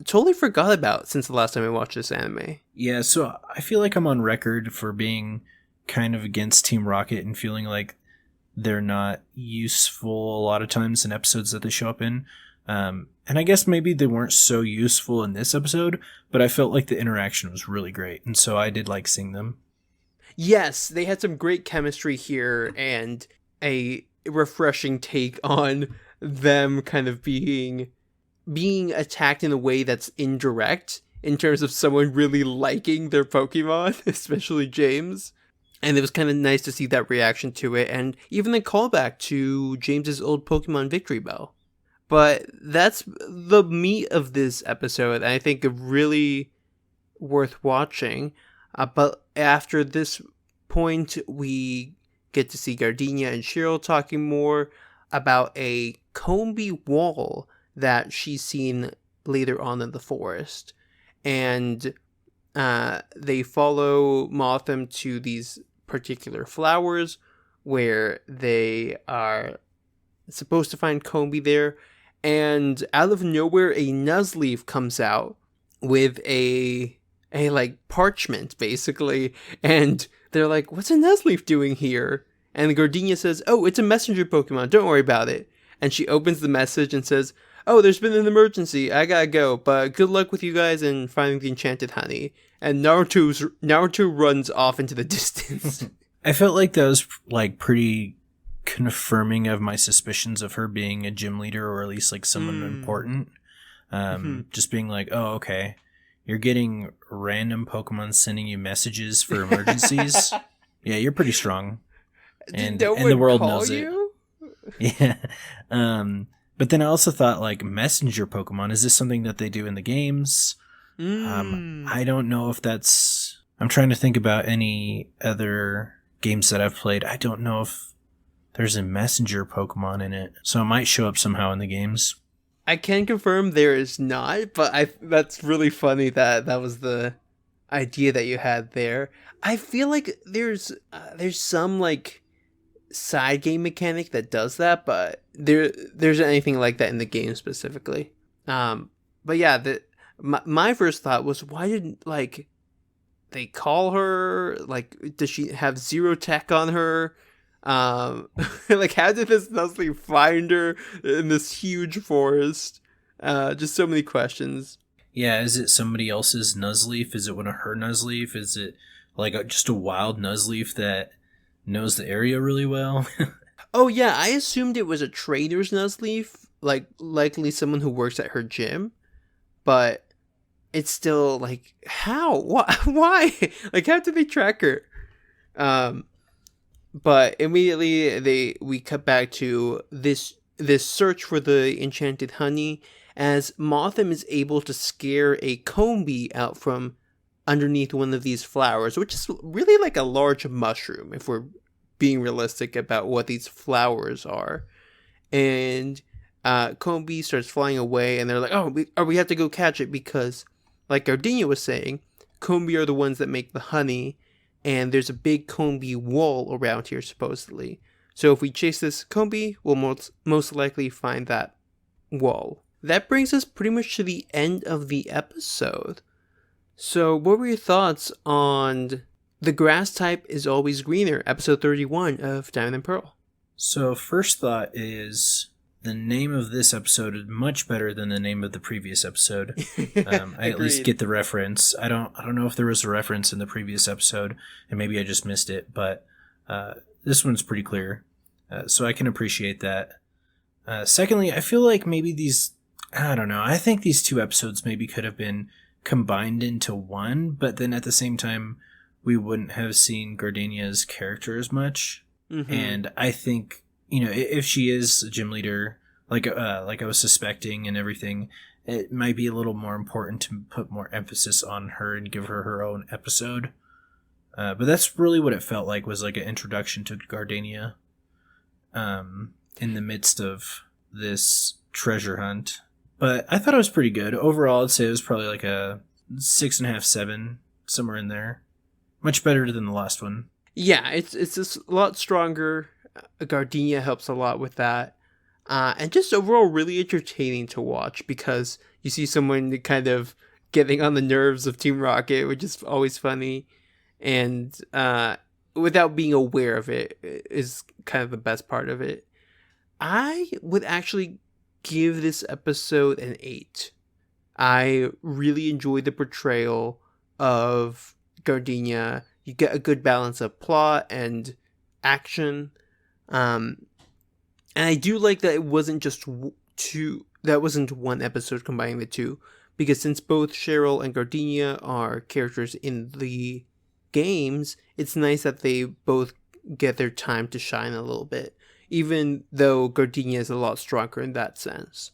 totally forgot about since the last time I watched this anime. Yeah, so I feel like I'm on record for being kind of against Team Rocket and feeling like they're not useful a lot of times in episodes that they show up in. And I guess maybe they weren't so useful in this episode, but I felt like the interaction was really great, and so I did like seeing them. Yes, they had some great chemistry here, and a refreshing take on them kind of being attacked in a way that's indirect in terms of someone really liking their Pokemon, especially James. And it was kind of nice to see that reaction to it, and even a callback to James's old Pokemon Victory Bell. But that's the meat of this episode, and I think really worth watching. But after this point, we get to see Gardenia and Cheryl talking more about a Combee wall that she's seen later on in the forest. And they follow Mothim to these particular flowers where they are supposed to find Combee there. And out of nowhere, a Nuzleaf comes out with a like parchment, basically. And they're like, what's a Nuzleaf doing here? And Gardenia says, oh, it's a messenger Pokemon. Don't worry about it. And she opens the message and says, oh, there's been an emergency. I gotta go. But good luck with you guys in finding the enchanted honey. And Naruto runs off into the distance. I felt like that was like pretty confirming of my suspicions of her being a gym leader, or at least like someone important. Just being like, oh, okay, you're getting random Pokemon sending you messages for emergencies. Yeah, you're pretty strong, and the world knows you? It. Yeah. But then I also thought, like, messenger Pokemon, is this something that they do in the games? I don't know if that's... I'm trying to think about any other games that I've played. I don't know if there's a messenger Pokemon in it. So it might show up somehow in the games. I can confirm there is not, but that's really funny that was the idea that you had there. I feel like there's some, like, side game mechanic that does that, but there's anything like that in the game specifically. But yeah, my first thought was, why didn't, like, they call her? Like, does she have zero tech on her? Like, how did this Nuzleaf find her in this huge forest? Just so many questions. Yeah, is it somebody else's Nuzleaf? Is it one of her Nuzleaf? Is it like just a wild Nuzleaf that knows the area really well? Oh yeah, I assumed it was a trader's Nuzleaf, like likely someone who works at her gym, but it's still like, how? Why? Like, how did they track her? But immediately we cut back to this search for the enchanted honey, as Mothim is able to scare a Combee out from underneath one of these flowers, which is really like a large mushroom, if we're being realistic about what these flowers are. And Combee starts flying away, and they're like, oh, we have to go catch it, because, like Gardenia was saying, Combee are the ones that make the honey, and there's a big Combee wall around here, supposedly. So if we chase this Combee, we'll most likely find that wall. That brings us pretty much to the end of the episode. So, what were your thoughts on The Grass Type is Always Greener, episode 31 of Diamond and Pearl? So, first thought is the name of this episode is much better than the name of the previous episode. I at least get the reference. I don't know if there was a reference in the previous episode, and maybe I just missed it, but this one's pretty clear, so I can appreciate that. Secondly, I feel like maybe I don't know, I think these two episodes maybe could have been combined into one, but then at the same time, we wouldn't have seen Gardenia's character as much. Mm-hmm. And I think, if she is a gym leader, like I was suspecting and everything, it might be a little more important to put more emphasis on her and give her her own episode. But that's really what it felt like, was like an introduction to Gardenia in the midst of this treasure hunt. But I thought it was pretty good. Overall, I'd say it was probably like a 6.5, 7, somewhere in there. Much better than the last one. Yeah, it's just a lot stronger. Gardenia helps a lot with that. And just overall really entertaining to watch, because you see someone kind of getting on the nerves of Team Rocket, which is always funny. And without being aware of it is kind of the best part of it. I would actually give this episode an 8. I really enjoyed the portrayal of Gardenia. You get a good balance of plot and action. And I do like that it wasn't just that wasn't one episode combining the two, because since both Cheryl and Gardenia are characters in the games, it's nice that they both get their time to shine a little bit, even though Gardenia is a lot stronger in that sense.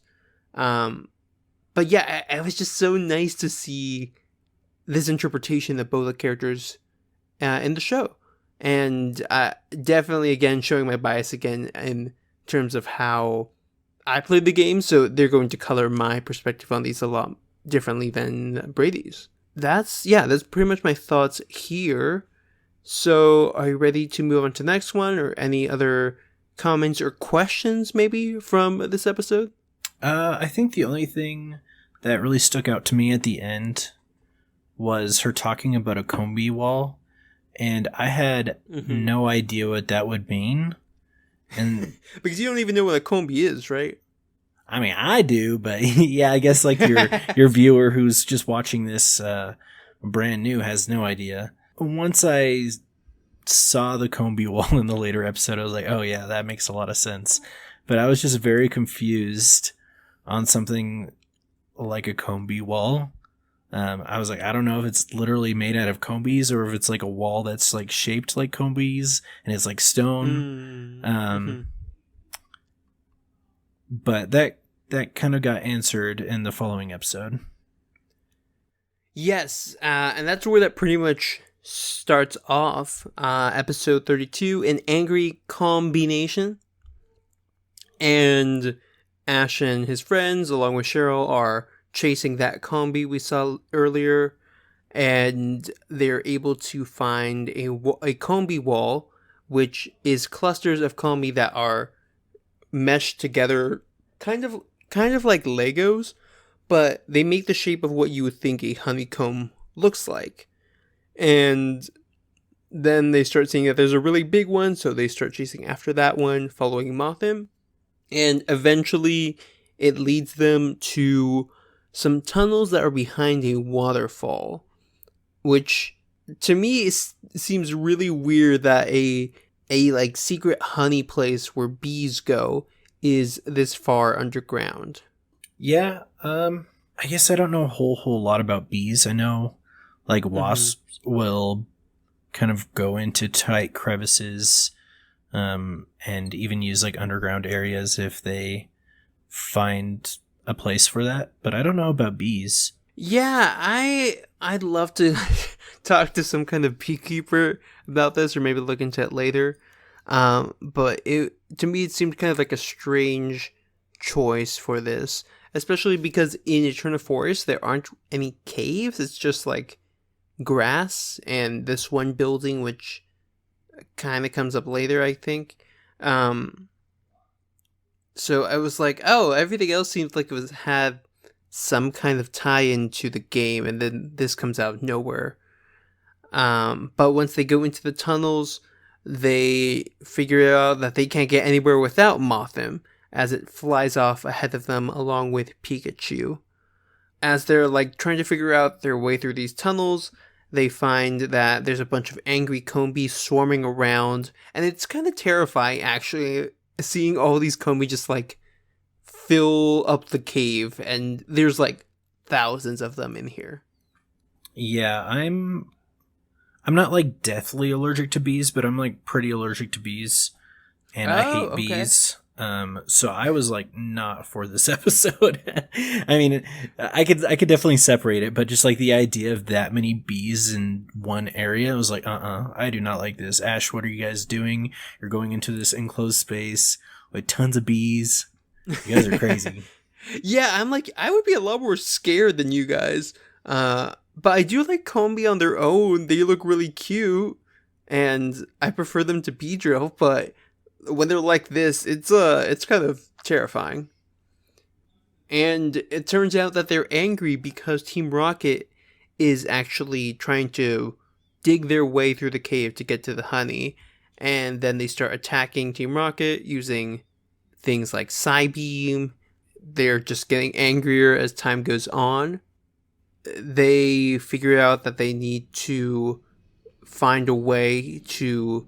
But yeah, it was just so nice to see this interpretation of both the characters in the show. And definitely, again, showing my bias again in terms of how I played the game, so they're going to color my perspective on these a lot differently than Brady's. That's pretty much my thoughts here. So are you ready to move on to the next one, or any other comments or questions maybe from this episode? I think the only thing that really stuck out to me at the end was her talking about a combi wall, and I had no idea what that would mean. And because you don't even know what a combi is, right? I mean, I do, but yeah, I guess like your viewer who's just watching this brand new has no idea. Once I saw the combi wall in the later episode, I was like, oh yeah, that makes a lot of sense. But I was just very confused on something like a combi wall. I was like, I don't know if it's literally made out of combis or if it's like a wall that's like shaped like combis and it's like stone. But that kind of got answered in the following episode. Yes, and that's where that pretty much starts off. Episode 32, An Angry Combination. And Ash and his friends, along with Cheryl, are chasing that combi we saw earlier, and they're able to find a combi wall, which is clusters of combi that are meshed together, kind of like Legos, but they make the shape of what you would think a honeycomb looks like. And then they start seeing that there's a really big one, so they start chasing after that one, following Mothim, and eventually it leads them to some tunnels that are behind a waterfall, which to me seems really weird that a like secret honey place where bees go is this far underground. Yeah, I guess I don't know a whole lot about bees. I know like wasps will kind of go into tight crevices and even use like underground areas if they find a place for that, but I don't know about bees. Yeah, I'd love to talk to some kind of beekeeper about this, or maybe look into it later. But to me it seemed kind of like a strange choice for this, especially because in Eterna Forest there aren't any caves. It's just like grass and this one building, which kind of comes up later, I think. So I was like, oh, everything else seems like it had some kind of tie-in to the game, and then this comes out of nowhere. But once they go into the tunnels, they figure out that they can't get anywhere without Mothim, as it flies off ahead of them along with Pikachu. As they're like trying to figure out their way through these tunnels, they find that there's a bunch of angry Combi swarming around, and it's kind of terrifying actually, seeing all these Combi just like fill up the cave, and there's like thousands of them in here. Yeah, I'm not like deathly allergic to bees, but I'm like pretty allergic to bees, and I hate bees. So I was like not for this episode. I mean, I could definitely separate it, but just like the idea of that many bees in one area, I was like, I do not like this. Ash, what are you guys doing? You're going into this enclosed space with tons of bees. You guys are crazy. Yeah, I'm like, I would be a lot more scared than you guys. But I do like Combi on their own. They look really cute, and I prefer them to Beedrill, but when they're like this, it's kind of terrifying. And it turns out that they're angry because Team Rocket is actually trying to dig their way through the cave to get to the honey, and then they start attacking Team Rocket using things like Psybeam. They're just getting angrier as time goes on. They figure out that they need to find a way to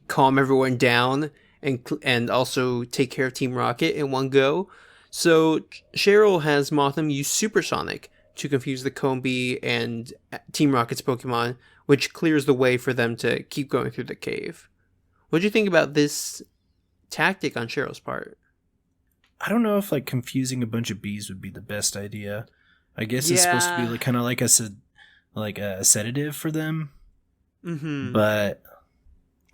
calm everyone down and also take care of Team Rocket in one go. So Cheryl has Mothim use Supersonic to confuse the Combi and Team Rocket's Pokemon, which clears the way for them to keep going through the cave. What do you think about this tactic on Cheryl's part? I don't know if like confusing a bunch of bees would be the best idea. I guess it's supposed to be like kind of like a sedative for them. Mm-hmm. But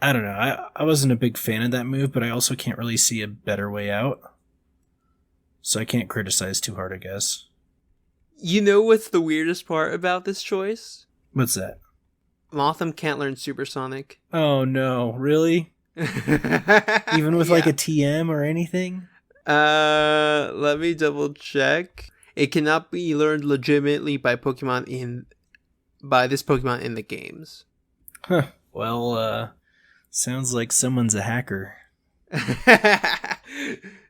I don't know. I wasn't a big fan of that move, but I also can't really see a better way out. So I can't criticize too hard, I guess. You know what's the weirdest part about this choice? What's that? Mothim can't learn Supersonic. Oh no, really? Even with like a TM or anything? Let me double check. It cannot be learned legitimately by this Pokemon in the games. Huh. Well, sounds like someone's a hacker.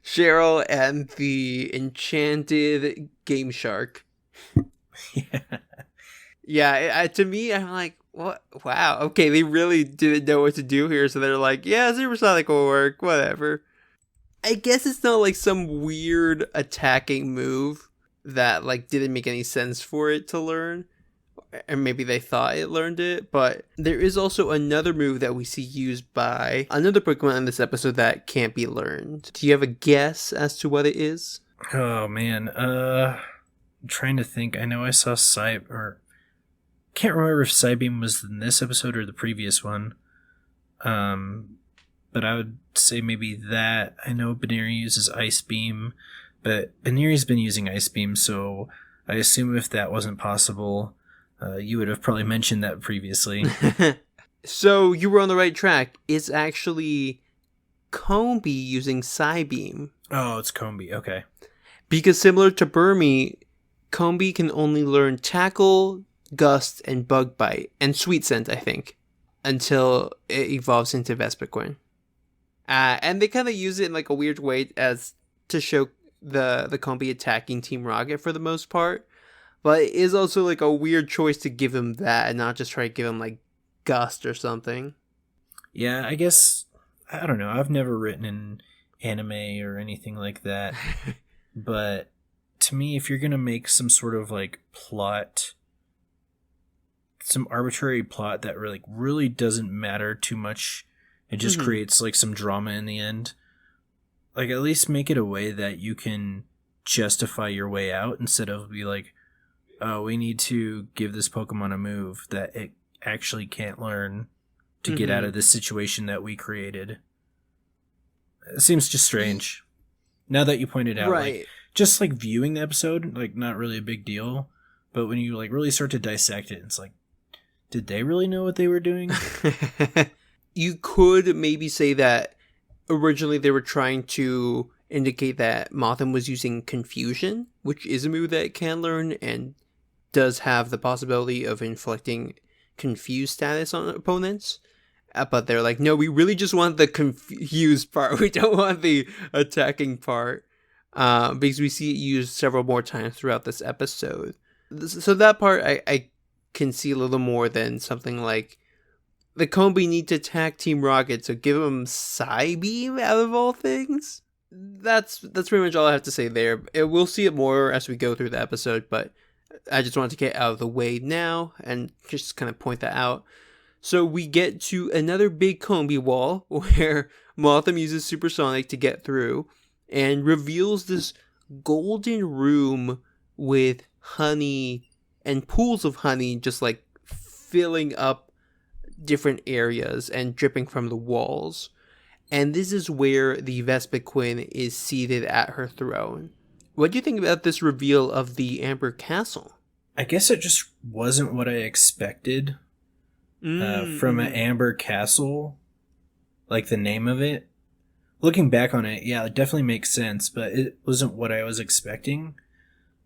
Cheryl and the enchanted Game Shark. Yeah, to me, I'm like, what? Wow, okay, they really didn't know what to do here, so they're like, yeah, Supersonic will work, whatever. I guess it's not like some weird attacking move that like didn't make any sense for it to learn. And maybe they thought it learned it, but there is also another move that we see used by another Pokemon in this episode that can't be learned. Do you have a guess as to what it is? Oh man, I'm trying to think. I know I saw can't remember if Psybeam was in this episode or the previous one. But I would say maybe that. I know Baneri uses Ice Beam, but Baneri's been using Ice Beam, so I assume if that wasn't possible, you would have probably mentioned that previously. So you were on the right track. It's actually Combi using Psybeam. Oh, it's Combi. Okay. Because similar to Burmy, Combi can only learn Tackle, Gust, and Bug Bite, and Sweet Scent, I think, until it evolves into Vespiquen. And they kind of use it in like a weird way as to show the Combi attacking Team Rocket for the most part. But it is also like a weird choice to give him that and not just try to give him like Gust or something. Yeah, I guess, I don't know. I've never written an anime or anything like that. But to me, if you're going to make some sort of like plot, some arbitrary plot that really doesn't matter too much, it just creates like some drama in the end. Like at least make it a way that you can justify your way out instead of be like, oh, we need to give this Pokemon a move that it actually can't learn to get out of this situation that we created. It seems just strange. Now that you pointed out, right. Like, just like viewing the episode, like not really a big deal. But when you like really start to dissect it, it's like, did they really know what they were doing? You could maybe say that originally they were trying to indicate that Mothim was using confusion, which is a move that it can learn and does have the possibility of inflicting confused status on opponents. But they're like, no, we really just want the confused part. We don't want the attacking part. Because we see it used several more times throughout this episode. So that part I can see a little more than something like the Combi need to attack Team Rocket, so give them Psybeam out of all things. That's pretty much all I have to say there. We'll see it more as we go through the episode, but I just wanted to get out of the way now and just kind of point that out. So we get to another big Combi wall where Mothim uses Supersonic to get through and reveals this golden room with honey and pools of honey just like filling up different areas and dripping from the walls. And this is where the Vespiquen is seated at her throne. What do you think about this reveal of the Amber Castle? I guess it just wasn't what I expected from an Amber Castle, like the name of it. Looking back on it, yeah, it definitely makes sense, but it wasn't what I was expecting.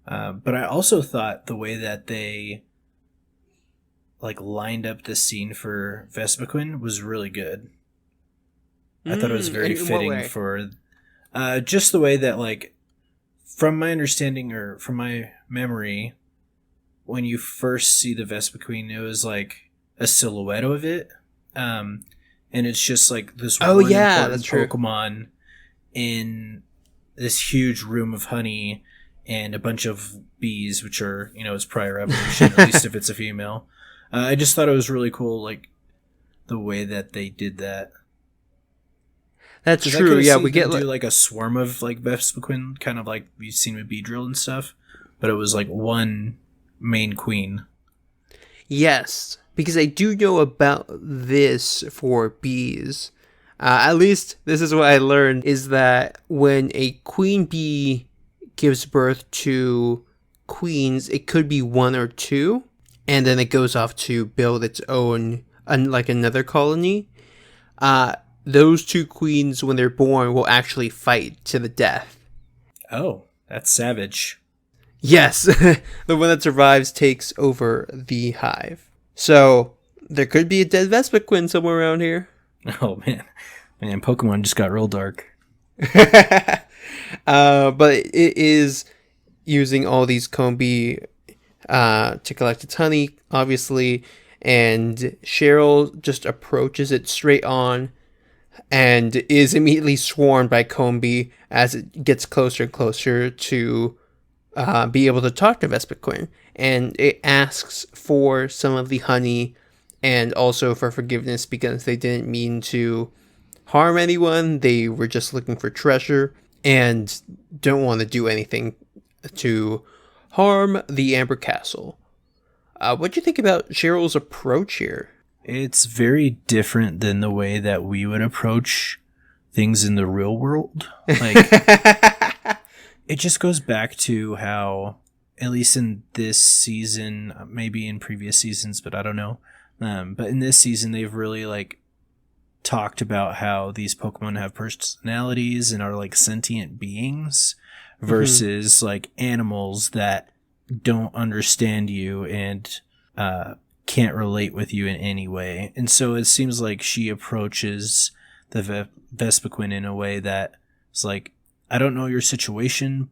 But I also thought the way that they like lined up the scene for Vespiquen was really good. I thought it was very fitting for just the way that, like, from my understanding or from my memory, when you first see the Vespiquen, it was like a silhouette of it. And it's just like this one important Pokemon in this huge room of honey and a bunch of bees, which are, its prior evolution, at least if it's a female. I just thought it was really cool, like, the way that they did that. That's true, yeah. We get like a swarm of, like, Vespiquen, kind of like we've seen with Beedrill and stuff, but it was, like, one main queen. Yes, because I do know about this for bees. At least, this is what I learned, is that when a queen bee gives birth to queens, it could be one or two, and then it goes off to build its own, like another colony. Those two queens, when they're born, will actually fight to the death. Oh, that's savage. Yes, the one that survives takes over the hive. So, there could be a dead Vespiquen somewhere around here. Oh, man. Man, Pokemon just got real dark. But it is using all these Combi to collect its honey, obviously, and Cheryl just approaches it straight on and is immediately swarmed by Combi as it gets closer and closer to be able to talk to Vespiquen. And it asks for some of the honey and also for forgiveness because they didn't mean to harm anyone. They were just looking for treasure and don't want to do anything to harm the Amber Castle. What do you think about Cheryl's approach here? It's very different than the way that we would approach things in the real world. Like, it just goes back to how, at least in this season, maybe in previous seasons, but I don't know. But in this season, they've really, like, talked about how these Pokemon have personalities and are, like, sentient beings versus, like, animals that don't understand you and can't relate with you in any way. And so it seems like she approaches the Vespiquen in a way that is like, I don't know your situation,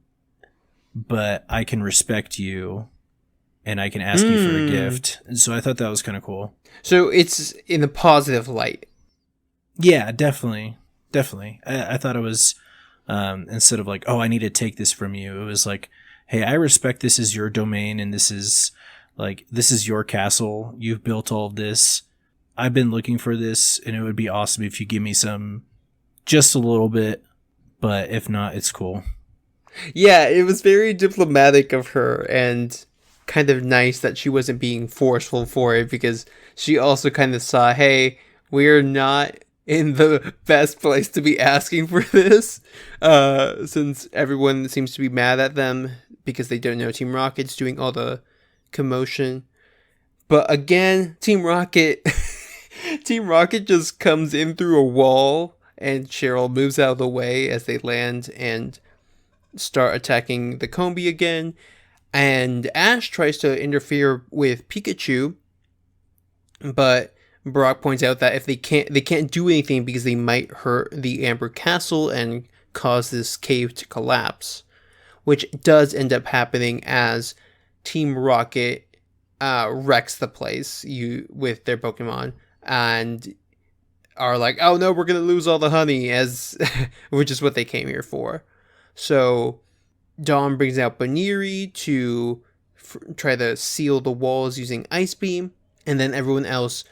but I can respect you and I can ask you for a gift. And so I thought that was kind of cool. So it's in a positive light. Yeah, definitely. Definitely. I thought it was, instead of like, oh, I need to take this from you. It was like, hey, I respect this is your domain and this is your castle. You've built all of this. I've been looking for this and it would be awesome if you give me some, just a little bit, but if not, it's cool. Yeah, it was very diplomatic of her and kind of nice that she wasn't being forceful for it because she also kind of saw, hey, we're not in the best place to be asking for this, since everyone seems to be mad at them because they don't know Team Rocket's doing all the commotion. But again, Team Rocket just comes in through a wall and Cheryl moves out of the way as they land and start attacking the Combi again. And Ash tries to interfere with Pikachu, but Brock points out that if they can't do anything because they might hurt the Amber Castle and cause this cave to collapse, which does end up happening as Team Rocket wrecks the place with their Pokemon and are like, oh no, we're gonna lose all the honey, as which is what they came here for. So Dawn brings out Baniri to try to seal the walls using Ice Beam, and then everyone else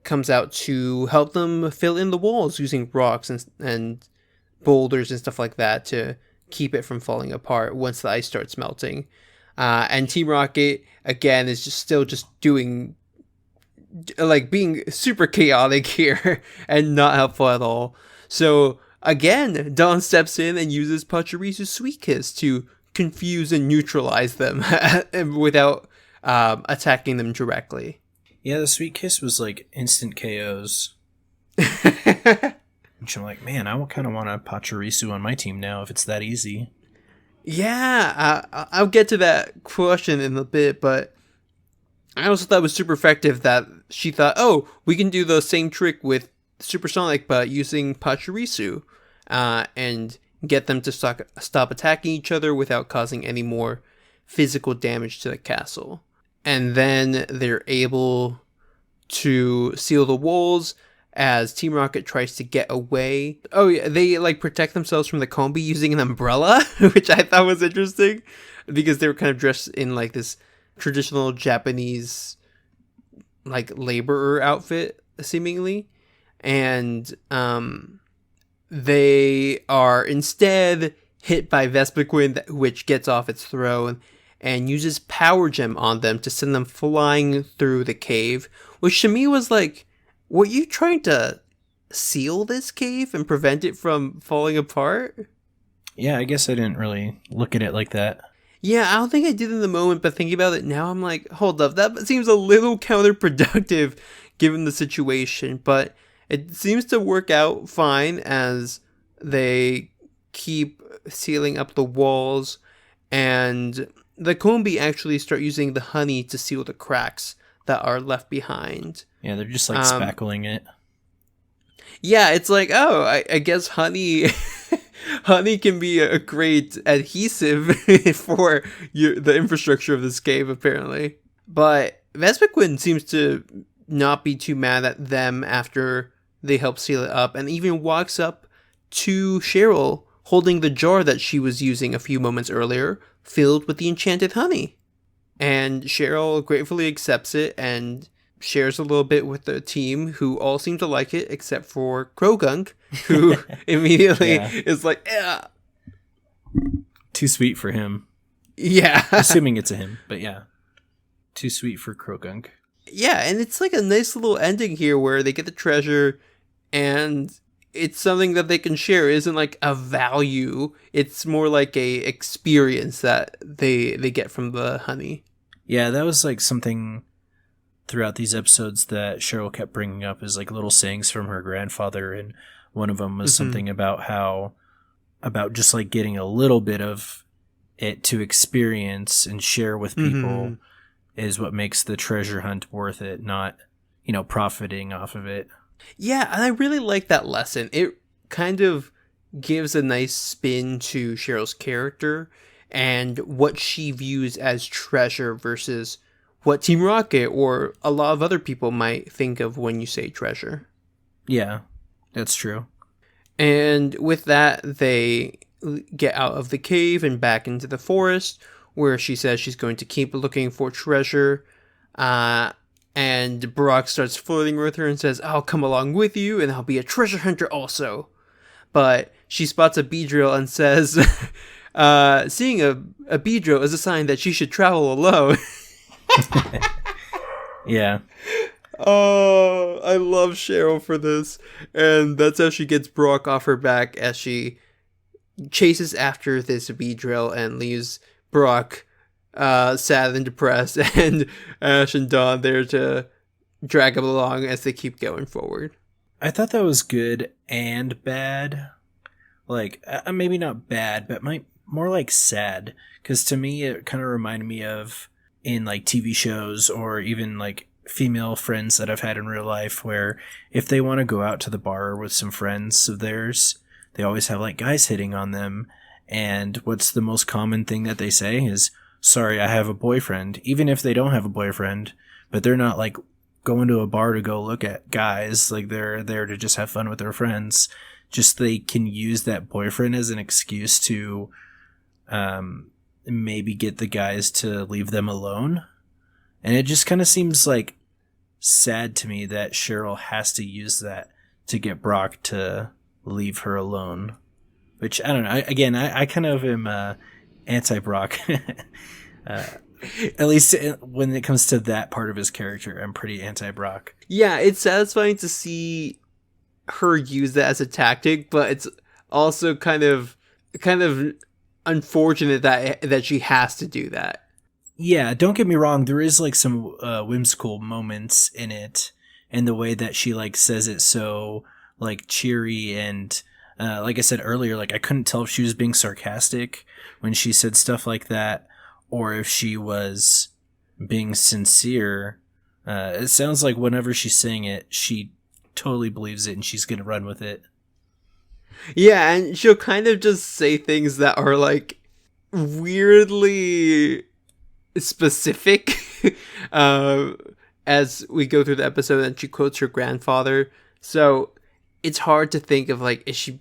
comes out to help them fill in the walls using rocks and boulders and stuff like that to keep it from falling apart once the ice starts melting. And Team Rocket, again, is still doing, like, being super chaotic here and not helpful at all. So again, Dawn steps in and uses Pachirisu's Sweet Kiss to confuse and neutralize them without attacking them directly. Yeah, the Sweet Kiss was like instant KOs. Which I'm like, man, I kind of want a Pachirisu on my team now if it's that easy. Yeah, I'll get to that question in a bit, but I also thought it was super effective that she thought, oh, we can do the same trick with Supersonic, but using Pachirisu, and get them to stop attacking each other without causing any more physical damage to the castle. And then they're able to seal the walls as Team Rocket tries to get away. Oh yeah, they like protect themselves from the Combi using an umbrella, which I thought was interesting because they were kind of dressed in like this traditional Japanese like laborer outfit seemingly, and they are instead hit by Vespiquen, which gets off its throne and uses Power Gem on them to send them flying through the cave, which to me was like, were you trying to seal this cave and prevent it from falling apart? Yeah, I guess I didn't really look at it like that. Yeah, I don't think I did in the moment, but thinking about it now, I'm like, hold up, that seems a little counterproductive given the situation, but it seems to work out fine as they keep sealing up the walls, and the Combi actually start using the honey to seal the cracks that are left behind. Yeah, they're just like spackling it. Yeah, it's like, oh, I guess honey can be a great adhesive for the infrastructure of this cave, apparently. But Vespiquen seems to not be too mad at them after they help seal it up, and even walks up to Cheryl holding the jar that she was using a few moments earlier, filled with the enchanted honey. And Cheryl gratefully accepts it and shares a little bit with the team, who all seem to like it, except for Krogunk, who immediately is like, yeah. Too sweet for him. Yeah. Assuming it's a him, but yeah. Too sweet for Krogunk. Yeah, and it's like a nice little ending here where they get the treasure and it's something that they can share. It isn't like a value. It's more like a experience that they get from the honey. Yeah, that was like something throughout these episodes that Cheryl kept bringing up, is like little sayings from her grandfather, and one of them was something about just like getting a little bit of it to experience and share with people is what makes the treasure hunt worth it, not, profiting off of it. Yeah, and I really like that lesson. It kind of gives a nice spin to Cheryl's character and what she views as treasure versus what Team Rocket or a lot of other people might think of when you say treasure. Yeah, that's true. And with that, they get out of the cave and back into the forest, where she says she's going to keep looking for treasure. And Brock starts flirting with her and says, I'll come along with you and I'll be a treasure hunter also. But she spots a Beedrill and says, seeing a Beedrill is a sign that she should travel alone. Yeah. Oh, I love Cheryl for this. And that's how she gets Brock off her back as she chases after this Beedrill and leaves Brock sad and depressed, and Ash and Dawn there to drag him along as they keep going forward. I thought that was good and bad. Like, maybe not bad, but more like sad. Because to me, it kind of reminded me of in like TV shows or even like female friends that I've had in real life, where if they want to go out to the bar with some friends of theirs, they always have like guys hitting on them. And what's the most common thing that they say is, sorry, I have a boyfriend. Even if they don't have a boyfriend, but they're not like going to a bar to go look at guys. Like they're there to just have fun with their friends. Just they can use that boyfriend as an excuse to maybe get the guys to leave them alone. And it just kind of seems like sad to me that Cheryl has to use that to get Brock to leave her alone. Which, I don't know. I kind of am anti-Brock. At least when it comes to that part of his character, I'm pretty anti-Brock. Yeah, it's satisfying to see her use that as a tactic, but it's also kind of unfortunate that she has to do that. Yeah, don't get me wrong. There is like some whimsical moments in it, and the way that she like says it so like cheery and like I said earlier, like I couldn't tell if she was being sarcastic when she said stuff like that, or if she was being sincere. It sounds like whenever she's saying it, she totally believes it and she's gonna run with it. Yeah, and she'll kind of just say things that are like weirdly specific as we go through the episode, and she quotes her grandfather. So it's hard to think of like, is she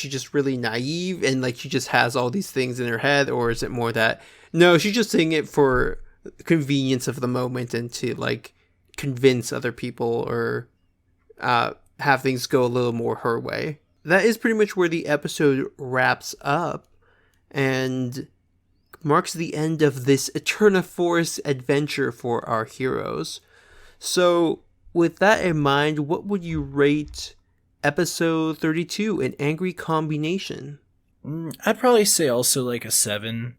just really naive and like she just has all these things in her head, or is it more that no, she's just saying it for convenience of the moment and to like convince other people or have things go a little more her way. That is pretty much where the episode wraps up and marks the end of this Eterna Forest adventure for our heroes. So with that in mind, what would you rate episode 32, An Angry Combination? I'd probably say also like a 7.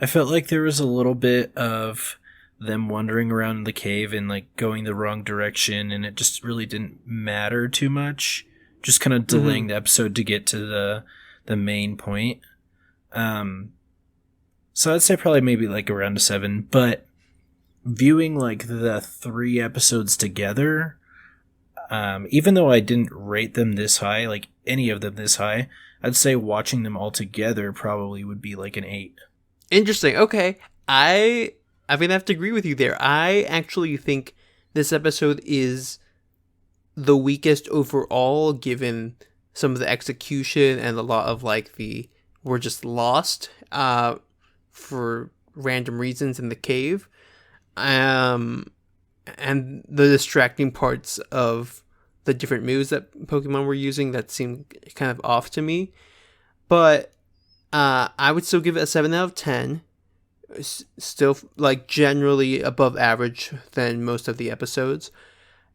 I felt like there was a little bit of them wandering around the cave and like going the wrong direction, and it just really didn't matter too much. Just kind of delaying the episode to get to the main point. So I'd say probably maybe like around a 7. But viewing like the 3 episodes together, even though I didn't rate them this high, like any of them this high, I'd say watching them all together probably would be like an 8. Interesting. Okay. I'm going to have to agree with you there. I actually think this episode is the weakest overall, given some of the execution and a lot of like we're just lost for random reasons in the cave. And the distracting parts of the different moves that Pokemon were using that seemed kind of off to me. But I would still give it a 7 out of 10. Still like generally above average than most of the episodes.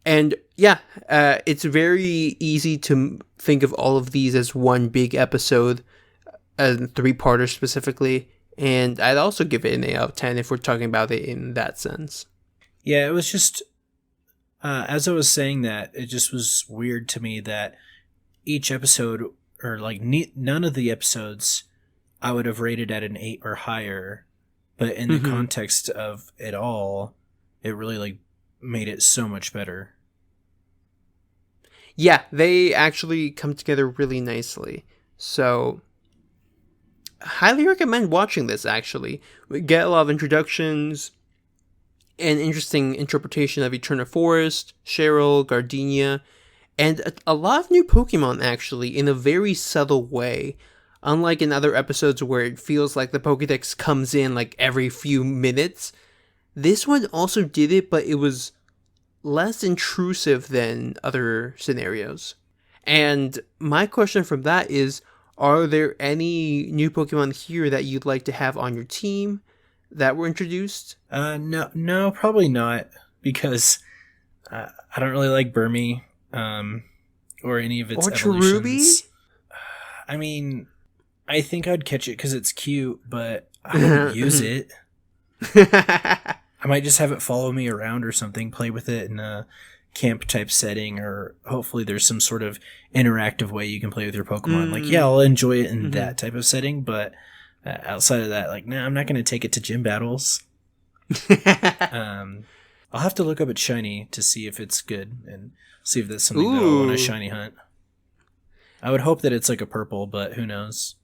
And yeah, it's very easy to think of all of these as one big episode, a 3-parter specifically. And I'd also give it an 8 out of 10 if we're talking about it in that sense. Yeah, it was just, as I was saying that, it just was weird to me that each episode, or like none of the episodes, I would have rated at an 8 or higher. But in the context of it all, it really like made it so much better. Yeah, they actually come together really nicely. So highly recommend watching this, actually. We get a lot of introductions, an interesting interpretation of Eterna Forest, Cheryl, Gardenia, and a lot of new Pokemon, actually, in a very subtle way. Unlike in other episodes where it feels like the Pokédex comes in like every few minutes, this one also did it, but it was less intrusive than other scenarios. And my question from that is, are there any new Pokemon here that you'd like to have on your team that were introduced? No, probably not, because I don't really like Burmy, or any of its evolutions. I mean, I think I'd catch it because it's cute, but I wouldn't use it. I might just have it follow me around or something, play with it, and camp type setting, or hopefully there's some sort of interactive way you can play with your Pokemon. Like, yeah, I'll enjoy it in that type of setting, but outside of that, like, nah, I'm not going to take it to gym battles. I'll have to look up at Shiny to see if it's good and see if that's something that I'll want to shiny hunt. I would hope that it's like a purple, but who knows?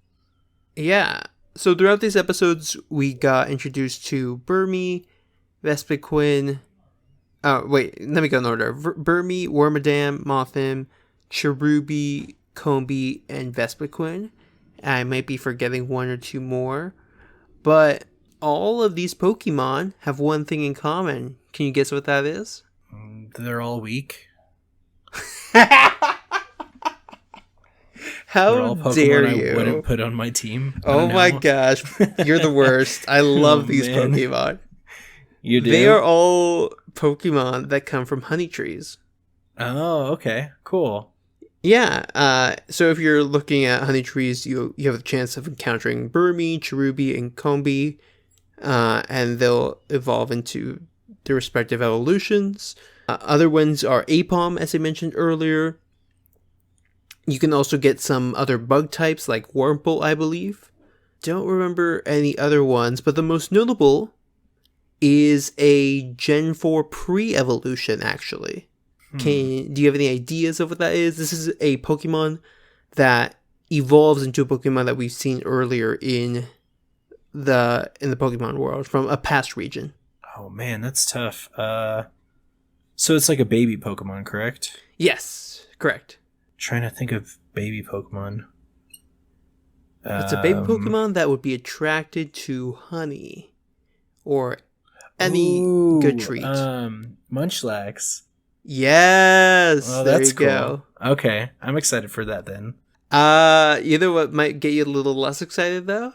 Yeah. So throughout these episodes, we got introduced to Burmy, Vespiquen. Oh, wait, let me go in order. Burmy, Wormadam, Mothim, Cherubi, Combee, and Vespiquen. I might be forgetting one or two more. But all of these Pokemon have one thing in common. Can you guess what that is? They're all weak. How all Pokemon dare you? I wouldn't put on my team. Oh my gosh. You're the worst. I love these Pokemon. You do? They are all Pokemon that come from honey trees. Oh, okay. Cool. Yeah. So if you're looking at honey trees, you have a chance of encountering Burmy, Cherubi, and Combee. And they'll evolve into their respective evolutions. Other ones are Apom, as I mentioned earlier. You can also get some other bug types like Wurmple, I believe. Don't remember any other ones, but the most notable is a Gen 4 pre-evolution, actually. Do you have any ideas of what that is? This is a Pokemon that evolves into a Pokemon that we've seen earlier in the Pokemon world from a past region. Oh man, that's tough. So it's like a baby Pokemon, correct? Yes, correct. Trying to think of baby Pokemon. It's a baby Pokemon that would be attracted to honey or any good treat. Munchlax. Yes, Oh, there that's you go. Cool. Okay, I'm excited for that then. You know what might get you a little less excited though?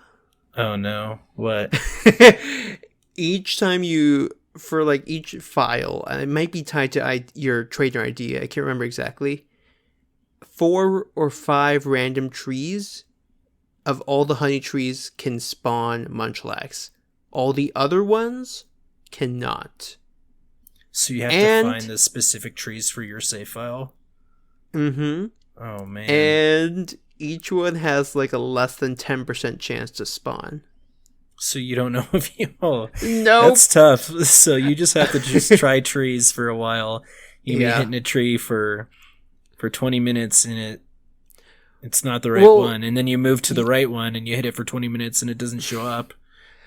Oh no, what? Each time for each file, and it might be tied to your trainer ID, I can't remember exactly, 4 or 5 random trees of all the honey trees can spawn Munchlax. All the other ones cannot. So you have to find the specific trees for your save file? Mm-hmm. Oh man. And each one has like a less than 10% chance to spawn. So you don't know if you... Oh, nope. That's tough. So you just have to just try trees for a while. You be hitting a tree for 20 minutes and it's not the right one. And then you move to the right one and you hit it for 20 minutes and it doesn't show up.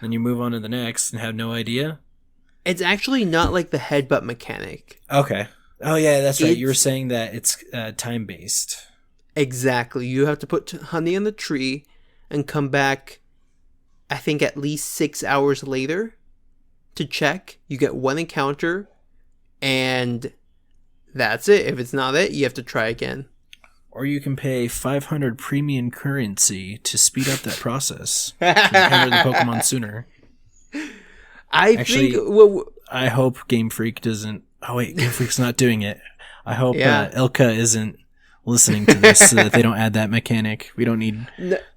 Then you move on to the next and have no idea. It's actually not like the headbutt mechanic. Okay. Oh yeah, that's right. You were saying that it's time-based. Exactly. You have to put honey in the tree and come back, I think, at least 6 hours later to check. You get one encounter, and that's it. If it's not it, you have to try again. Or you can pay 500 premium currency to speed up that process. To encounter the Pokemon sooner. I hope Game Freak doesn't... Oh wait, Game Freak's not doing it. I hope Ilka isn't listening to this so that they don't add that mechanic. We don't need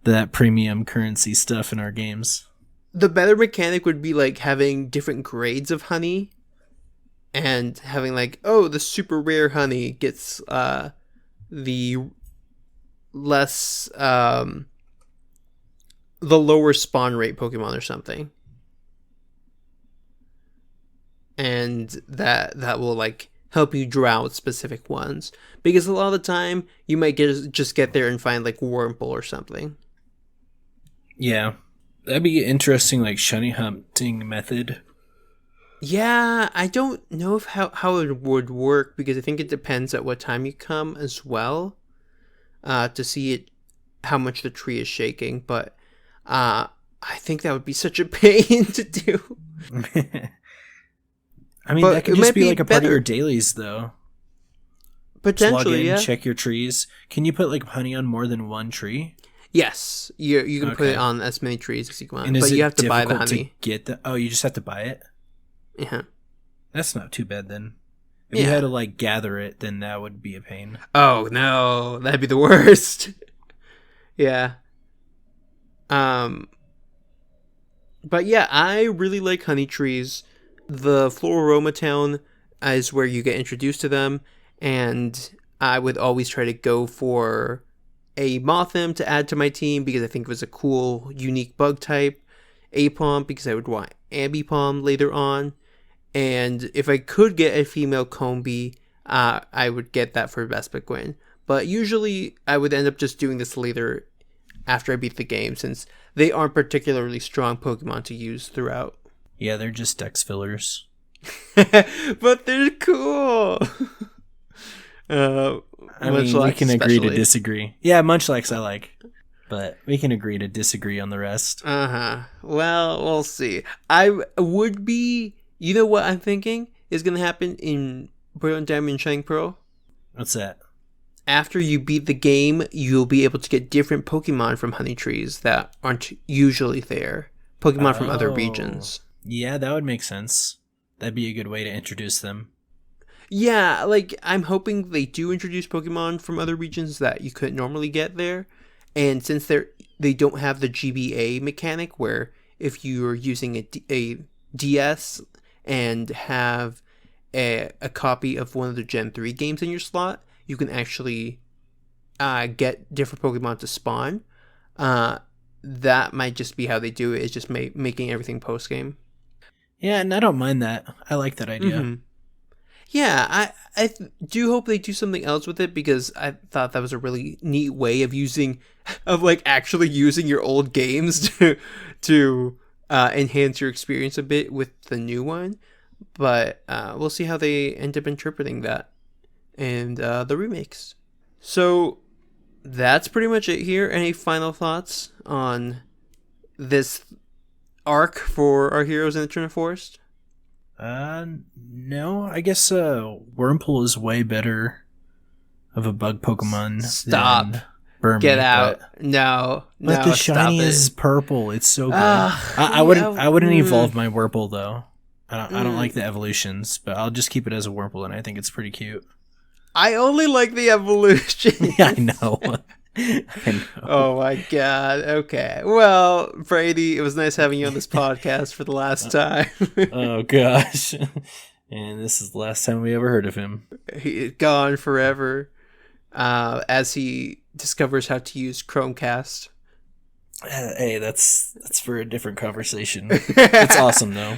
that premium currency stuff in our games. The better mechanic would be like having different grades of honey and having like, the super rare honey gets the less the lower spawn rate Pokemon or something. And that will like help you draw out specific ones, because a lot of the time you might just get there and find like Wurmple or something. Yeah, that'd be an interesting like shiny hunting method. Yeah, I don't know how it would work, because I think it depends at what time you come as well, to see how much the tree is shaking. But I think that would be such a pain to do. I mean, that could just be like a part of your dailies, though. Potentially, just log in, check your trees. Can you put like honey on more than one tree? Yes, you can put it on as many trees as you want, but you have to buy the honey. You just have to buy it? Yeah. That's not too bad then. If you had to like gather it, then that would be a pain. Oh no, that'd be the worst. Yeah. But yeah, I really like honey trees. The Floroma Town is where you get introduced to them, and I would always try to go for a Mothim to add to my team because I think it was a cool, unique bug type. Apom because I would want Ambipom later on. And if I could get a female Combi, I would get that for Vespiquen. But usually I would end up just doing this later after I beat the game, since they aren't particularly strong Pokemon to use throughout. Yeah, they're just dex fillers. But they're cool! I mean, we can agree to disagree. Yeah, Munchlax I like. But we can agree to disagree on the rest. Well, we'll see. I would be... You know what I'm thinking is going to happen in Brilliant Diamond Shining Pearl? What's that? After you beat the game, you'll be able to get different Pokemon from Honey Trees that aren't usually there. Pokemon from other regions. Yeah, that would make sense. That'd be a good way to introduce them. Yeah, like, I'm hoping they do introduce Pokemon from other regions that you couldn't normally get there. And since they don't have the GBA mechanic, where if you're using a DS and have a copy of one of the Gen 3 games in your slot, you can actually get different Pokemon to spawn. That might just be how they do it. It's just making everything post-game. Yeah, and I don't mind that. I like that idea. Mm-hmm. Yeah, I do hope they do something else with it, because I thought that was a really neat way of actually using your old games to enhance your experience a bit with the new one. But we'll see how they end up interpreting that and the remakes. So that's pretty much it here. Any final thoughts on this arc for our heroes in the Eterna Forest? No, I guess Wurmple is way better of a bug Pokemon. Stop. Than Burmy, Get out. No. But the shiny is purple. It's so good. I wouldn't evolve my Wurmple though. I don't like the evolutions, but I'll just keep it as a Wurmple, and I think it's pretty cute. I only like the evolution. Yeah, I know. I know. Oh my god. Okay. Well, Brady, it was nice having you on this podcast for the last time. Oh gosh. And this is the last time we ever heard of him. He's gone forever. As he discovers how to use Chromecast. Hey, that's for a different conversation. It's awesome though.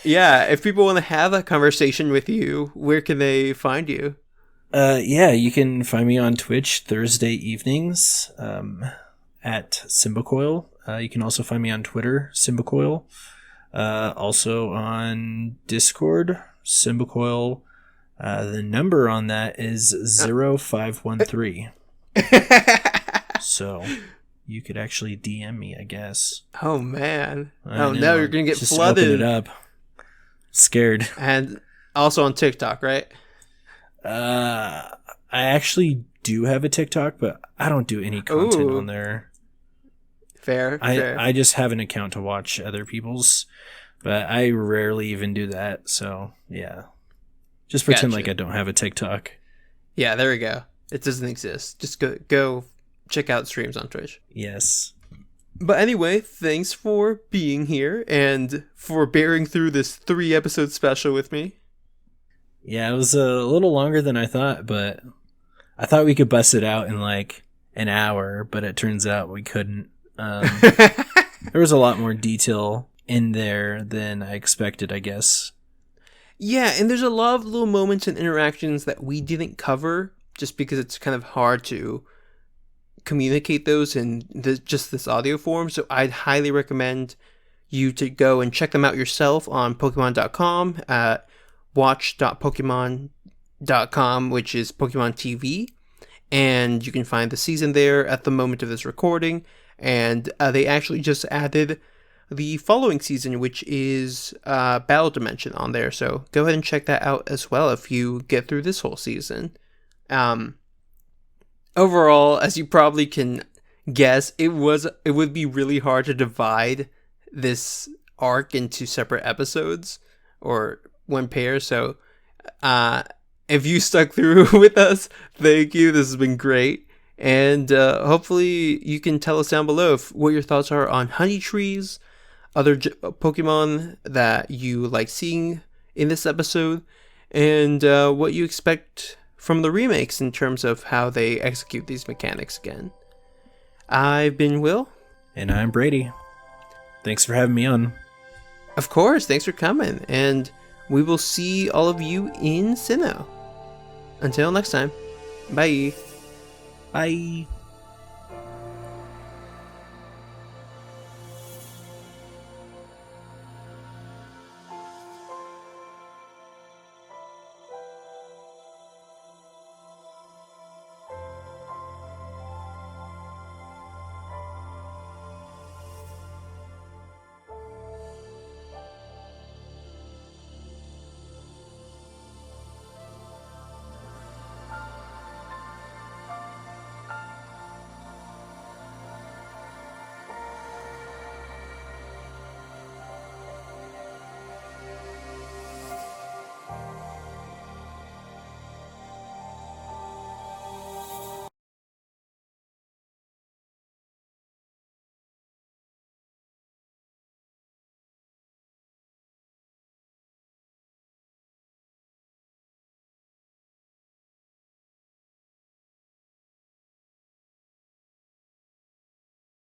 Yeah, if people want to have a conversation with you, where can they find you? Yeah, you can find me on Twitch Thursday evenings at Simbacoil. You can also find me on Twitter, Simbacoil. Also on Discord, Simbacoil. The number on that is 0513. So you could actually DM me, I guess. Oh, man. No, you're going to get just flooded. Open it up. Scared. And also on TikTok, right? I actually do have a TikTok, but I don't do any content on there. Fair. I just have an account to watch other people's, but I rarely even do that. So yeah, just pretend like I don't have a TikTok. Yeah, there we go. It doesn't exist. Just go check out streams on Twitch. Yes. But anyway, thanks for being here and for bearing through this 3-episode special with me. Yeah, it was a little longer than I thought, but I thought we could bust it out in like an hour, but it turns out we couldn't. There was a lot more detail in there than I expected, I guess. Yeah, and there's a lot of little moments and interactions that we didn't cover just because it's kind of hard to communicate those in just this audio form. So I'd highly recommend you to go and check them out yourself on Pokemon.com at watch.pokemon.com, which is Pokemon TV, and you can find the season there at the moment of this recording. And they actually just added the following season, which is Battle Dimension, on there, so go ahead and check that out as well if you get through this whole season. Overall, as you probably can guess, it would be really hard to divide this arc into separate episodes or one pair. So if you stuck through with us, thank you. This has been great. And hopefully you can tell us down below what your thoughts are on Honey Trees, other Pokemon that you like seeing in this episode, and what you expect from the remakes in terms of how they execute these mechanics again. I've been Will. And I'm Brady. Thanks for having me on. Of course, thanks for coming, and we will see all of you in Sinnoh. Until next time, bye. Bye.